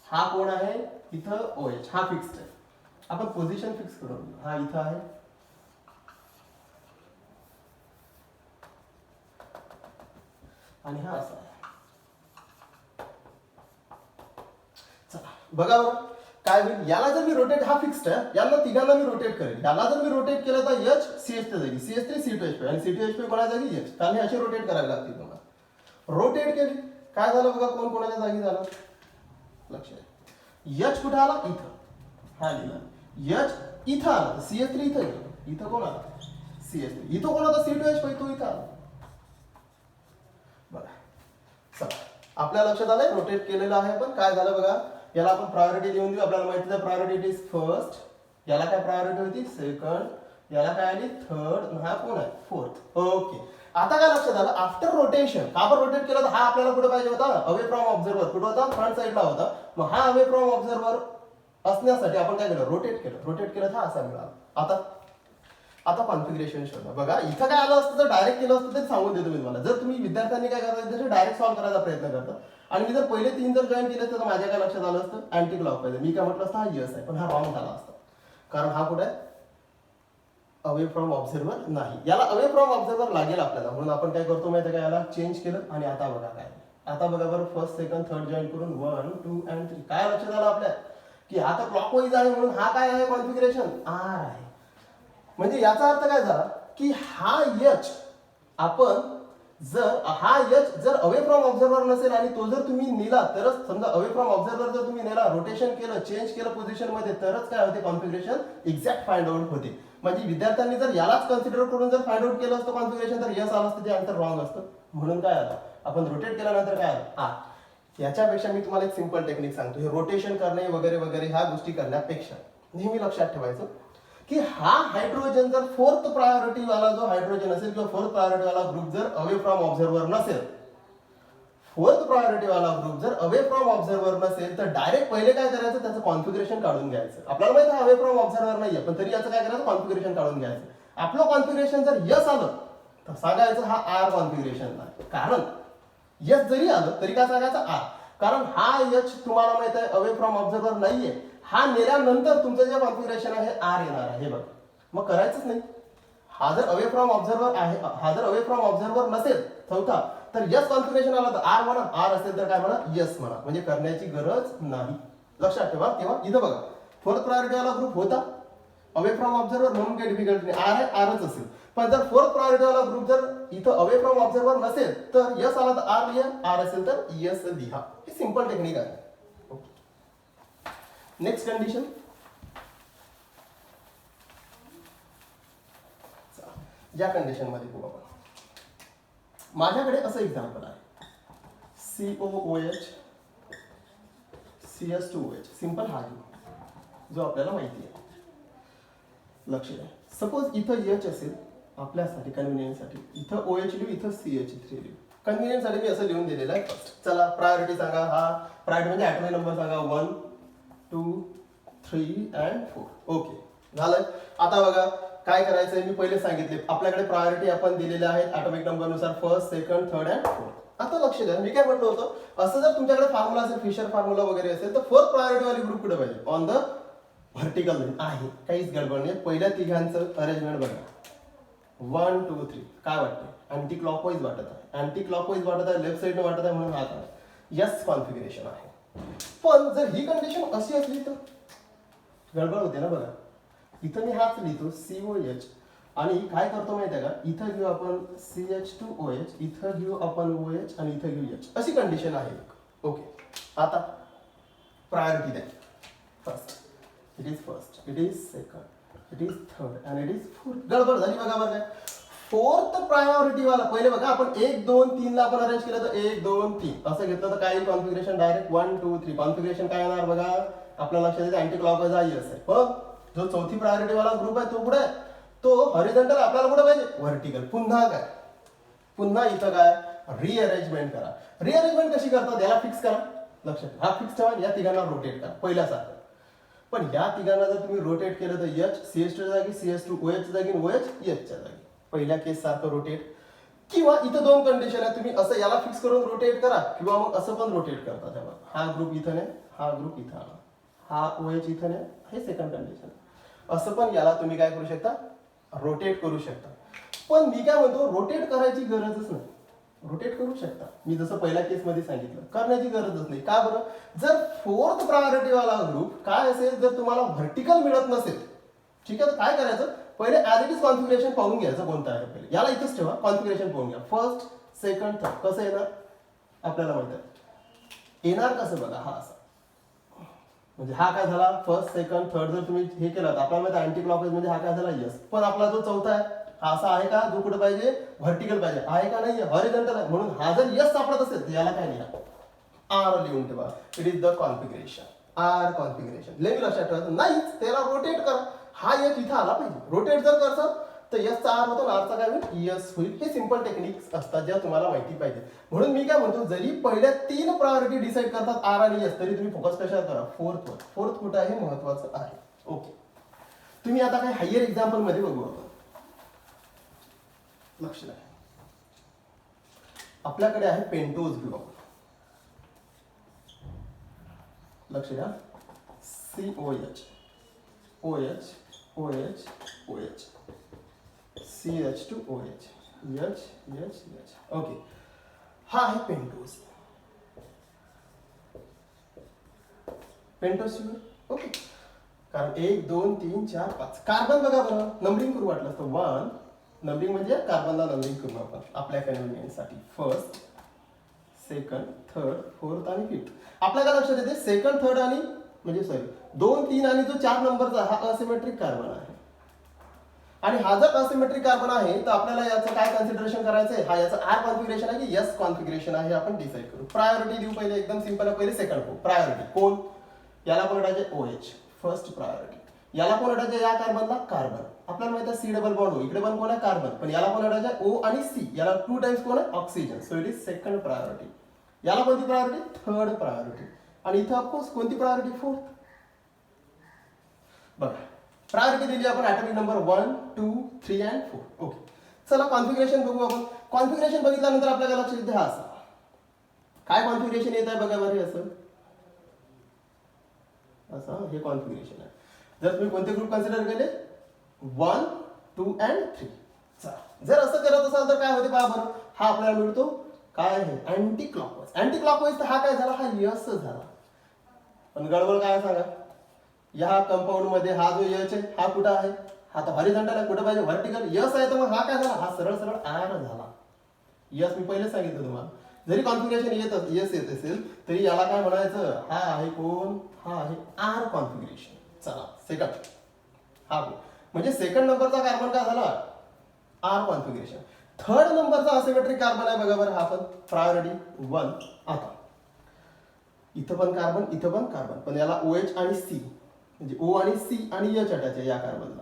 हा कोण आहे, इथं OH हा फिक्स्ड आहे. आपण पोझिशन फिक्स करू, हा इथं आहे, आणि हा असा आहे. चला बघा बरं काय होईल. याला जर मी रोटेट, हा फिक्स्ड आहे, यांना तिघांना मी रोटेट करेल. याला जर मी रोटेट केलं तर H CH च्या जागी, CH3 C2H5 आणि C2H5 कोणाच्या जागी H. कारण हे असे रोटेट करावे लागतील तुम्हाला. रोटेट केली काय झालं बघा, कोण कोणाच्या जागी झालं लक्ष द्या. H कुठे आला, इथं हा लिहिला. H इथं आला, CH3 इथं गेलं. इथं कोण आला, CH3. इथं कोण होता, C2H5 तो इथं आला. बघा चला, आपल्या लक्षात आलंय रोटेट केलेलं आहे. पण काय झालं बघा, याला आपण प्रायोरिटी देऊन देऊ. आपल्याला माहिती आहे प्रायोरिटी इज फर्स्ट, याला काय प्रायोरिटी होती सेकंड, याला काय आली थर्ड, हा कोण आहे फोर्थ. ओके, आता काय लक्षात आलं, आफ्टर रोटेशन का आपण रोटेट केलं तर हा आपल्याला कुठे पाहिजे होता, अवे फ्रॉम ऑब्झर्वर. कुठं होता, फ्रंट साईडला होता. मग हा अवे फ्रॉम ऑब्झर्वर असण्यासाठी आपण काय केलं, रोटेट केलं. रोटेट केलं तर हा असा मिळाला. आता कॉन्फिगरेशन शोधा. बघा इथं काय आलं असतं तर डायरेक्ट केलं असतं तर सांगून देतो मी तुम्हाला. जर तुम्ही विद्यार्थ्यांनी काय करायचं, डायरेक्ट सॉल्व्ह करायचा प्रयत्न करता, आणि मी जर पहिले 3 जर जॉईन केले तर माझ्या काय लक्षात आलं असतं, अँटी क्लॉक पाहिजे. मी काय म्हटलं असतं, हा यस आहे, पण हा रॉंग झाला असता. कारण हा कुठे आहे, अवे फ्रॉम ऑब्झर्वर नाही. याला अवे फ्रॉम ऑब्झर्वर लागेल आपल्याला, म्हणून आपण काय करतो माहिती आहे का, याला चेंज केलं. आणि आता बघा काय, आता बघा बरं, फर्स्ट सेकंड थर्ड जॉईन करून 1 2 आणि 3 काय लक्षात आलं आपल्या, की आता क्लॉकवाईज आहे म्हणून हा काय आहे, कॉन्फिगरेशन आर आहे. म्हणजे याचा अर्थ काय झाला की हा H आपण जर हा एच जर अवे फ्रॉम ऑब्झर्वर नसेल आणि तो जर तुम्ही नेला तरच, समजा अवे फ्रॉम ऑब्झर्वर जर तुम्ही नेला, रोटेशन केलं, चेंज केलं पोझिशन मध्ये, तरच काय होते कॉन्फिगरेशन एक्झॅक्ट फाइंड आउट होते. म्हणजे विद्यार्थ्यांनी जर यालाच कन्सिडर करून जर फाइंड आउट केलं असतं कॉन्फिगरेशन, तर यस आलं असतं, ते आन्सर रॉंग असतं. म्हणून काय आलं, आपण रोटेट केल्यानंतर काय आलं आर. याच्यापेक्षा मी तुम्हाला एक सिंपल टेक्निक सांगतो. हे रोटेशन करणे वगैरे वगैरे ह्या गोष्टी करण्यापेक्षा नेहमी लक्षात ठेवायचं की हा हायड्रोजन जर फोर्थ प्रायोरिटी वाला जो हायड्रोजन असेल किंवा फोर्थ प्रायोरिटी वाला ग्रुप जर अवे फ्रॉम ऑब्झर्वर नसेल, फोर्थ प्रायोरिटी वाला ग्रुप जर अवे फ्रॉम ऑब्झर्वर नसेल, तर डायरेक्ट पहिले काय करायचं, त्याचं कॉन्फिगरेशन काढून घ्यायचं. आपल्याला माहिती आहे अवे फ्रॉम ऑब्झर्वर नाहीये, पण तरी याचं काय करायचं, कॉन्फिगरेशन काढून घ्यायचं. आपलं कॉन्फिगरेशन जर यस आलं तर सांगायचं हा आर कॉन्फिगरेशन आहे. कारण यस जरी आलं तरी काय सांगायचं आर, कारण हा एच तुम्हाला माहित आहे अवे फ्रॉम ऑब्झर्वर नाहीये. हा नेल्यानंतर तुमचं जे कॉन्फिगरेशन आहे आर येणार आहे. बघ, मग करायचंच नाही. हा जर अवे फ्रॉम ऑब्झर्वर आहे, हा जर अवे फ्रॉम ऑब्झर्वर नसेल चौथा, तर यस कॉन्फिगरेशन आला तर आर म्हणा, आर असेल तर काय म्हणा, यस म्हणा. म्हणजे करण्याची गरज नाही. लक्षात ठेवा. तेव्हा इथं बघा, फोर्थ प्रायोरिटी वाला ग्रुप होता अवे फ्रॉम ऑब्झर्वर, म्हणून काही डिफिकल्टी नाही, आर आहे, आरच असेल. पण जर फोर्थ प्रायोरिटी वाला ग्रुप जर इथं अवे फ्रॉम ऑब्झर्वर नसेल, तर यस आला तर आर लिहा, आर असेल तर यस लिहा. ही सिंपल टेक्निक आहे. नेक्स्ट कंडिशन, या कंडिशन मध्ये बघू आपण. माझ्याकडे असं एक्झाम्पल आहे, COOH CS2OH, सिंपल हा जो आपल्याला माहिती आहे. लक्ष द्या. सपोज इथं एच असेल, आपल्यासाठी कन्व्हिनियन्ससाठी इथं OH लिहू, इथं CH3 लिहू. कन्व्हिनियन्ससाठी मी असं लिहून दिलेलं आहे. फर्स्ट चला प्रायोरिटी सांगा. हा प्रायोरिटी म्हणजे ॲटॉमिक नंबर सांगा, 1 2 3 and 4. ओके, झालं. आता बघा काय करायचंय, मी पहिले सांगितले आपल्याकडे प्रायोरिटी आपण दिलेल्या आहेत ॲटॉमिक नंबर नुसार, first, second, third and fourth. आता लक्ष द्या, मी काय म्हटलं होतं, असं जर तुमच्याकडे फॉर्म्युला असेल, फिशर फॉर्म्युला वगैरे असेल, तर फोर्थ प्रायोरिटी वाली ग्रुप कुठे पाहिजे, ऑन द व्हर्टिकल आहे. काहीच गडबड नाही. पहिल्या तिघांचं अरेंजमेंट बघा, 1 2 3. काय वाटतं, अँटी क्लॉकवाईज वाटत आहे, अँटी क्लॉकवाईज वाटत आहे, लेफ्ट साईडने वाटत आहे, म्हणून हा काय यस कॉन्फिगरेशन आहे. पण जर ही कंडिशन अशी असली तर गडबड होते ना. बघा इथं मी हाच लिहितो COH, आणि काय करतो माहिती आहे का, इथं घेऊ आपण CH2OH, इथं घेऊ आपण OH, आणि इथं घेऊ H. अशी कंडिशन आहे. ओके, आता प्रायोरिटी द्या. First, it is first, it is second, it is third, and it is fourth. गडबड झाली बघा. बरं काय, फोर्थ प्रायोरिटी वाला पहिले बघा, आपण 1 2 3 ला आपण अरेंज केलं तर 1 2 3 असं घेतलं तर काय कॉन्फिगरेशन, डायरेक्ट 1 2 3. कॉन्फिगरेशन काय येणार बघा, आपल्या लक्षात येते अँटी क्लॉकवाईज आहे असेल. पण जो चौथी प्रायोरिटी वाला ग्रुप आहे तो कुठे आहे, तो हॉरिझॉन्टल. आपल्याला कुठे पाहिजे, व्हर्टिकल. पुन्हा काय, पुन्हा इथं काय रिअरेंजमेंट करा. रिअरेंजमेंट कशी करतात याला फिक्स करा. लक्षात, हा फिक्स ठेवा. या तिघांना रोटेट करा पहिल्यासारखं. पण या तिघांना जर तुम्ही रोटेट केलं तर H CH2 च्या जागी CS2OH च्या जागी OH H च्या जागी, पहिल्या केस सारखं रोटेट. किंवा इथं दोन कंडिशन आहे, तुम्ही असं याला फिक्स करून रोटेट करा, किंवा मग असं पण रोटेट करता. तेव्हा हा ग्रुप इथं नाही, हा ग्रुप इथं आला, हा OH इथं नाही, हे सेकंड कंडिशन. असं पण याला तुम्ही काय करू शकता, रोटेट करू शकता. पण मी काय म्हणतो, रोटेट करायची गरजच नाही. रोटेट करू शकता, मी जसं पहिल्या केस मध्ये सांगितलं, करण्याची गरजच नाही. का बरं, जर फोर्थ प्रायोरिटी वाला ग्रुप काय असेल, जर तुम्हाला व्हर्टिकल मिळत नसेल, ठीक आहे, तर काय करायचं, पहिले ऍज इट इज कॉन्फिगरेशन पाहून घ्यायचं कोणतं आहे. पहिले याला इथंच ठेवा, कॉन्फिगरेशन पाहून घ्या. फर्स्ट, सेकंड, थर्ड कसं येणार आपल्याला माहित आहे. येणार कसं बघा, हा असा, म्हणजे हा काय झाला फर्स्ट सेकंड थर्ड. जर तुम्ही हे केलं तर आपल्याला माहिती अँटी क्लॉकवाईज म्हणजे हा काय झाला यस. पण आपला जो चौथा आहे हा असा आहे का, जो कुठे पाहिजे, व्हर्टिकल पाहिजे, आहे का नाही, हॉरिझॉन्टल आहे. म्हणून हा जर यस सापडत असेल तर याला काय लिहा, आर लिहून ठेवा. It is the configuration, R configuration. लेवी लक्षात ठेवायचं नाहीच, त्याला रोटेट करा. हा यस इथं आला पाहिजे. रोटेट जर करसाल तर यसचा आर होतो, आरचा काय होईल, यस होईल. हे सिंपल टेक्निक्स असतात ज्या तुम्हाला माहिती पाहिजे. म्हणून मी काय म्हणतो, जरी पहिल्या 3 प्रायोरिटी डिसाईड करतात आर आणि यस, तरी तुम्ही फोकस कशावर करा, फोर्थ वर. फोर्थ कुठं आहे महत्वाचं आहे. ओके, तुम्ही आता काय हायर एक्झाम्पल मध्ये बघू आपण. लक्ष द्या, आपल्याकडे आहे पेंटोज घेऊ आपण. लक्ष द्या, COH OH OH OH CH2OH H H H. Okay, हा आहे पेंटोज. पेंटोज ओके, कारण 1 2 3 4 5 कार्बन बघा बरं, नंबरिंग करू वाटलं तर 1 नंबरिंग म्हणजे कार्बनला नंबरिंग करू आपण आपल्या कन्व्हिनियन्ससाठी. फर्स्ट, सेकंड, थर्ड, फोर्थ आणि फिफ्थ. आपल्या काय लक्षात येते, सेकंड, थर्ड आणि म्हणजे सॉरी 2, 3 आणि जो 4 नंबरचा हा असिमेट्रिक कार्बन आहे. आणि हा जर असिमेट्रिक कार्बन आहे तर आपल्याला याचं काय कन्सिडरेशन करायचं आहे, हा याचं आर कॉन्फिगरेशन आहे की एस कॉन्फिगरेशन आहे आपण डिसाईड करू. प्रायोरिटी देऊ पहिले, एकदम सिंपल आहे. पहिले सेकंड को प्रायोरिटी कोण, याला कोण अटायचे OH, फर्स्ट प्रायोरिटी. याला कोण अटायचे, या कार्बनला कार्बन. आपल्याला माहिती आहे C डबल बॉन्ड O, इकडे पण कोण आहे कार्बन, पण याला कोण अटायचे O आणि C, याला 2 टाइम्स कोण आहे oxygen. So it is second priority. याला कोणती प्रायोरिटी, थर्ड प्रायोरिटी. आणि इथं ऑफकोर्स कोणती प्रायोरिटी, फोर्थ. बघा प्रायोरिटी दिली आपण ॲटॉमिक नंबर 1, 2, 3 अँड 4. ओके, चला कॉन्फिगरेशन बघू आपण. कॉन्फिगरेशन बघितल्यानंतर आपल्याला लक्षात येते हा असा काय कॉन्फिगरेशन येत आहे बघा बरं. असं हे कॉन्फिगरेशन आहे. जर तुम्ही कोणते ग्रुप कन्सिडर केले, 1, 2 अँड 3. चला जर असं करत असाल तर काय होते पहा बरं. हा आपल्याला मिळतो काय आहे, अँटी क्लॉकवाईज. अँटी क्लॉकवाईज तर हा काय झाला, हा यस झाला. पण गडबड काय सांगा, या कंपाऊंड मध्ये हा जो यच आहे हा कुठं आहे, हा तर हॉरिझॉन्टल आहे. कुठं पाहिजे, व्हर्टिकल. यस आहे तर मग हा काय झाला, हा सरळ सरळ आर झाला. यस मी पहिले सांगितलं तुम्हाला, जरी कॉन्फिगरेशन यस येत असेल तरी याला काय म्हणायचं, हा आहे कोण, हा आहे आर कॉन्फिगरेशन. चला सेकंड, हा म्हणजे सेकंड नंबरचा कार्बन काय झाला, आर कॉन्फिगरेशन. थर्ड नंबरचा असिमेट्रिक कार्बन आहे बघा बरं, हा पण प्रायोरिटी 1. आता इथं पण कार्बन, इथं पण कार्बन, पण याला OH आणि C म्हणजे O आणि C आणि H अटॅच आहे या कार्बनला.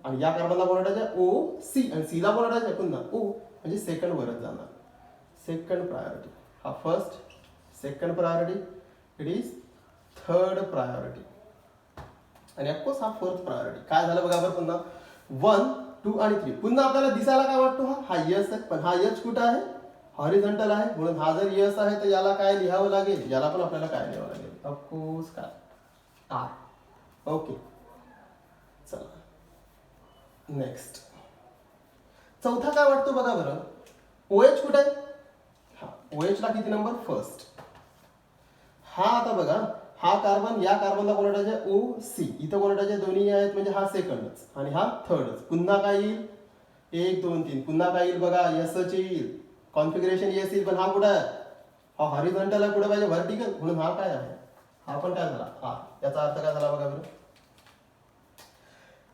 आणि या कार्बनला कोण अटॅच आहे, O, C, आणि C ला कोण अटॅच आहे पुन्हा O, म्हणजे सेकंड वरच जाणार. Second priority. हा first, second priority, it is third priority. आणि ऑफकोर्स हा फोर्थ प्रायोरिटी. काय झालं बघा बरं, पुन्हा 1, 2 आणि 3. पुन्हा आपल्याला दिसायला काय वाटतो, हा यस आहे, पण हा यच कुठं आहे, हॉरिझॉन्टल आहे. म्हणून हा जर यस आहे तर याला काय लिहावं लागेल, याला पण आपल्याला काय लिहावं लागेल, ऑफकोर्स काय आर. ओके, चला नेक्स्ट. चौथा काय वाटतो बघा बरं, OH कुठे आहे, हा OH ला किती नंबर, फर्स्ट. हा आता बघा, हा कार्बन या कार्बनला कोण अटायचे, OC. इथं कोण अटायचे, दोन्ही आहेत म्हणजे हा सेकंडच आणि हा थर्डच. पुन्हा काय येईल, 1, 2, 3. पुन्हा काय येईल बघा, यसच येईल. कॉन्फिगरेशन येस येईल, पण हा कुठं आहे, हा हॉरिझॉन्टल आहे. कुठं पाहिजे, व्हर्टिकल. म्हणून हा काय आहे, हा पण काय झाला आर. याचा अर्थ काय झाला बघा बरं.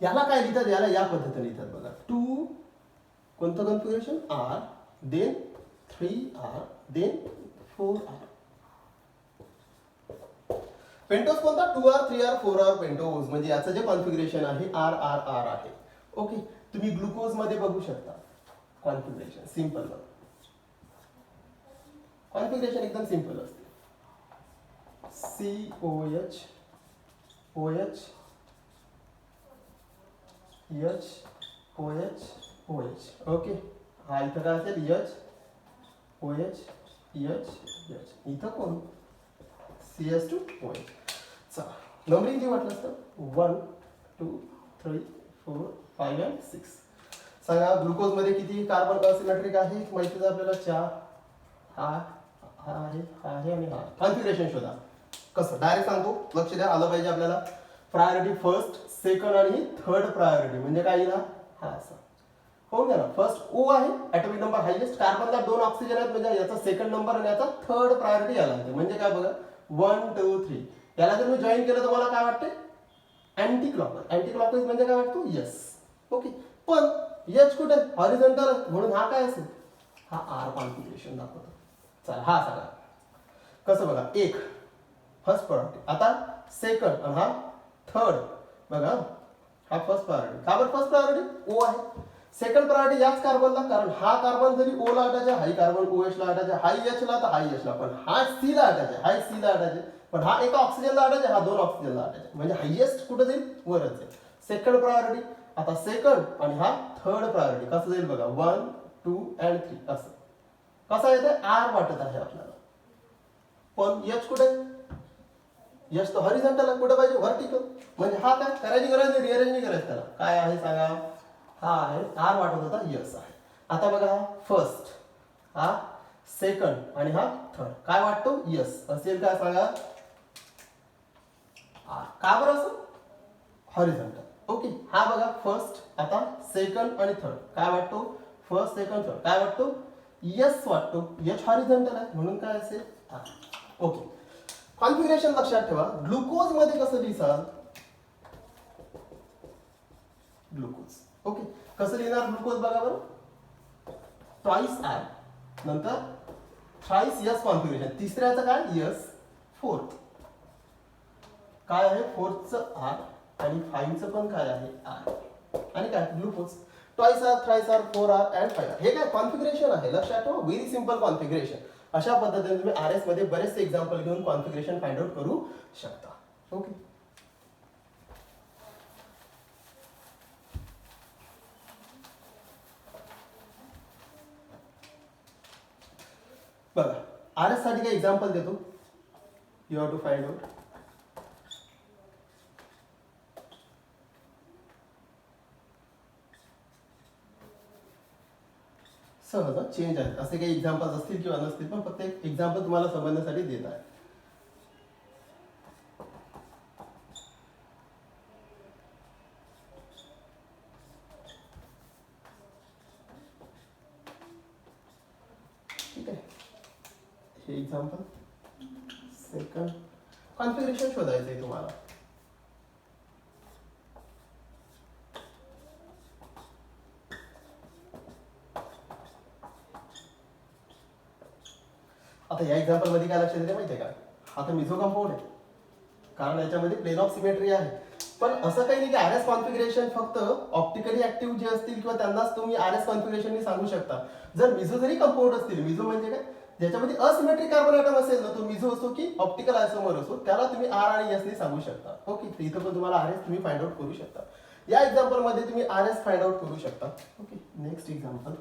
याला काय लिहितात, याला या पद्धतीने लिहितात बघा. 2 कोणतं configuration, R, then 3R, then 4R. Pentose कोणता, 2R, 3R, 4R पेंटोज. म्हणजे याचं जे कॉन्फिगरेशन आहे आर आर आर आहे. ओके, तुम्ही ग्लुकोज मध्ये बघू शकता कॉन्फिगरेशन सिंपल. कॉन्फिगरेशन एकदम सिंपल असते. COH, OH, H, OH, OH. Okay, हा इथं काय असेल, H, OH, H, H. इथं कोण, CS2OH. चला नंबरिंग जे वाटलं असतं, 1, 2, 3, 4, 5 and 6. सांगा ग्लुकोज मध्ये किती कार्बन असिमेट्रिक आहे, माहिती आहे आपल्याला 4. हा आहे आणि हा. कॉन्फिगरेशन शोधा. कसं, डायरेक्ट सांगतो, लक्ष द्या, आलं पाहिजे आपल्याला. प्रायोरिटी फर्स्ट, सेकंड आणि थर्ड प्रायोरिटी. म्हणजे काय येईल, हा असा हो ना. फर्स्ट O आहे, ॲटॉमिक नंबर हायेस्ट. कार्बनला 2 ऑक्सिजन आहेत म्हणजे याचा सेकंड नंबर आणि याचा थर्ड प्रायोरिटी याला आहे. म्हणजे काय बघा, 1, 2, 3. याला जर मी जॉईन केलं तर मला काय वाटते, अँटी क्लॉकवाईज. अँटी क्लॉकवाईज म्हणजे काय वाटतो, यस. ओके, पण H कुठे, हॉरिझॉन्टल, म्हणून हा काय असेल, हा आर कॉन्फिगरेशन दाखवतो. चला हा सांगा कसं बघा. 1 फर्स्ट प्रायोरिटी, आता सेकंड आणि हा थर्ड. बघा हा फर्स्ट प्रायोरिटी. का बरं फर्स्ट प्रायोरिटी, O आहे. सेकंड प्रायोरिटी याच कार्बनला, कारण हा कार्बन जरी O ला अटॅच आहे, हाही कार्बन OH ला अटॅच आहे, हाही H ला तर हाही H ला, पण हा C ला अटॅच आहे, हाही C ला अटॅच आहे, पण हा एका ऑक्सिजनला अटॅच आहे, हा 2 ऑक्सिजनला अटॅच आहे. म्हणजे हायेस्ट कुठे जाईल, वरच आहे. Second priority. आता सेकंड आणि हा थर्ड प्रायोरिटी कसं जाईल बघा, 1, 2 and 3 असं. कसं येते, आर वाटत आहे आपल्याला, पण H कुठे, यश तर हॉरिझॉन्टल आहे. कुठे पाहिजे, व्हर्टिकल. म्हणजे हा काय करायची गरज नाही, रिअरेंज नाही करायचं त्याला. काय आहे सांगा, हा आहे आर वाटत होता, यस आहे. आता बघा, हा फर्स्ट, हा सेकंड आणि हा थर्ड. काय वाटतो, यस असेल. काय सांगा, आर. का बरं असं, हॉरिझॉन्टल. ओके, हा बघा फर्स्ट, आता सेकंड आणि थर्ड. काय वाटतो? फर्स्ट, सेकंड, थर्ड काय वाटतो? यस वाटतो. एच हॉरिझॉन्टल आहे म्हणून काय असेल? ओके. कॉन्फिगरेशन लक्षात ठेवा. ग्लुकोज मध्ये कसं लिहिसाल? ग्लुकोज. ओके, कसं लिहिणार ग्लुकोज बघा बरं. ट्वाइस आर, नंतर थ्राइस यस कॉन्फिगरेशन. तिसऱ्याचं काय? यस. फोर्थ काय आहे? फोर्थचं आर आणि फाईव्हचं पण काय आहे? आर. आणि काय? Glucose. Twice R, thrice R, 4 R and 5 R. हे काय कॉन्फिगरेशन आहे? लक्षात ठेवा. Very simple configuration. अशा पद्धतीने तुम्ही आर एस मध्ये बरेचसे एक्झाम्पल घेऊन कॉन्फिगरेशन फाइंड आउट करू शकता. ओके. बघा, आर एस साठी काही एक्झाम्पल देतो. You have to find out. सहज चेंज आहेत असे काही एक्झाम्पल्स असतील किंवा नसतील, पण फक्त एक एक्झाम्पल तुम्हाला समजण्यासाठी देत आहे. ठीक आहे, हे एक्झाम्पल. सेकंड कॉन्फिगरेशन शोधायचं आहे तुम्हाला. आता या एक्झाम्पल मध्ये काय लक्षात येते माहिती आहे का? आता मिझो कंपाऊंड आहे कारण याच्यामध्ये प्लेन ऑफ सिमेट्री आहे. पण असं काही नाही की आर एस कॉन्फिगरेशन फक्त ऑप्टिकली ऍक्टिव्ह जे असतील किंवा त्यांनाच तुम्ही आर एस कॉन्फिगरेशन सांगू शकता. जर मिझो जरी कंपाऊंड असतील, मिझो म्हणजे काय? ज्याच्यामध्ये असिमेट्रिक कार्बन ॲटम असेल ना, तो मिझो असो की ऑप्टिकल आयसोमर असो, त्याला तुम्ही आर आणि एस ने सांगू शकता. ओके, इथं पण तुम्हाला आर एस तुम्ही फाइंड आउट करू शकता. या एक्झाम्पल मध्ये तुम्ही आर एस फाइंड आउट करू शकता. Okay, next example.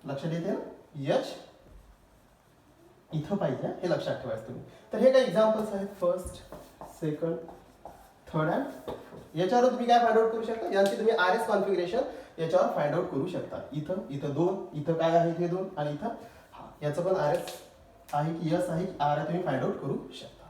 लक्षात येते ना? यच इथं पाहिजे, हे लक्षात ठेवायचं तुम्ही. तर हे काही एक्झाम्पल्स आहेत. First, second, third and fourth. याच्यावर तुम्ही काय फाइंड आउट करू शकता? यांची तुम्ही आर एस कॉन्फिगरेशन याच्यावर फाइंड आउट करू शकता. इथं, इथं 2, इथं काय आहे? हे 2 आणि इथं हा. याचं पण आर एस आहे की यस आहे की आर आहे तुम्ही फाइंड आउट करू शकता.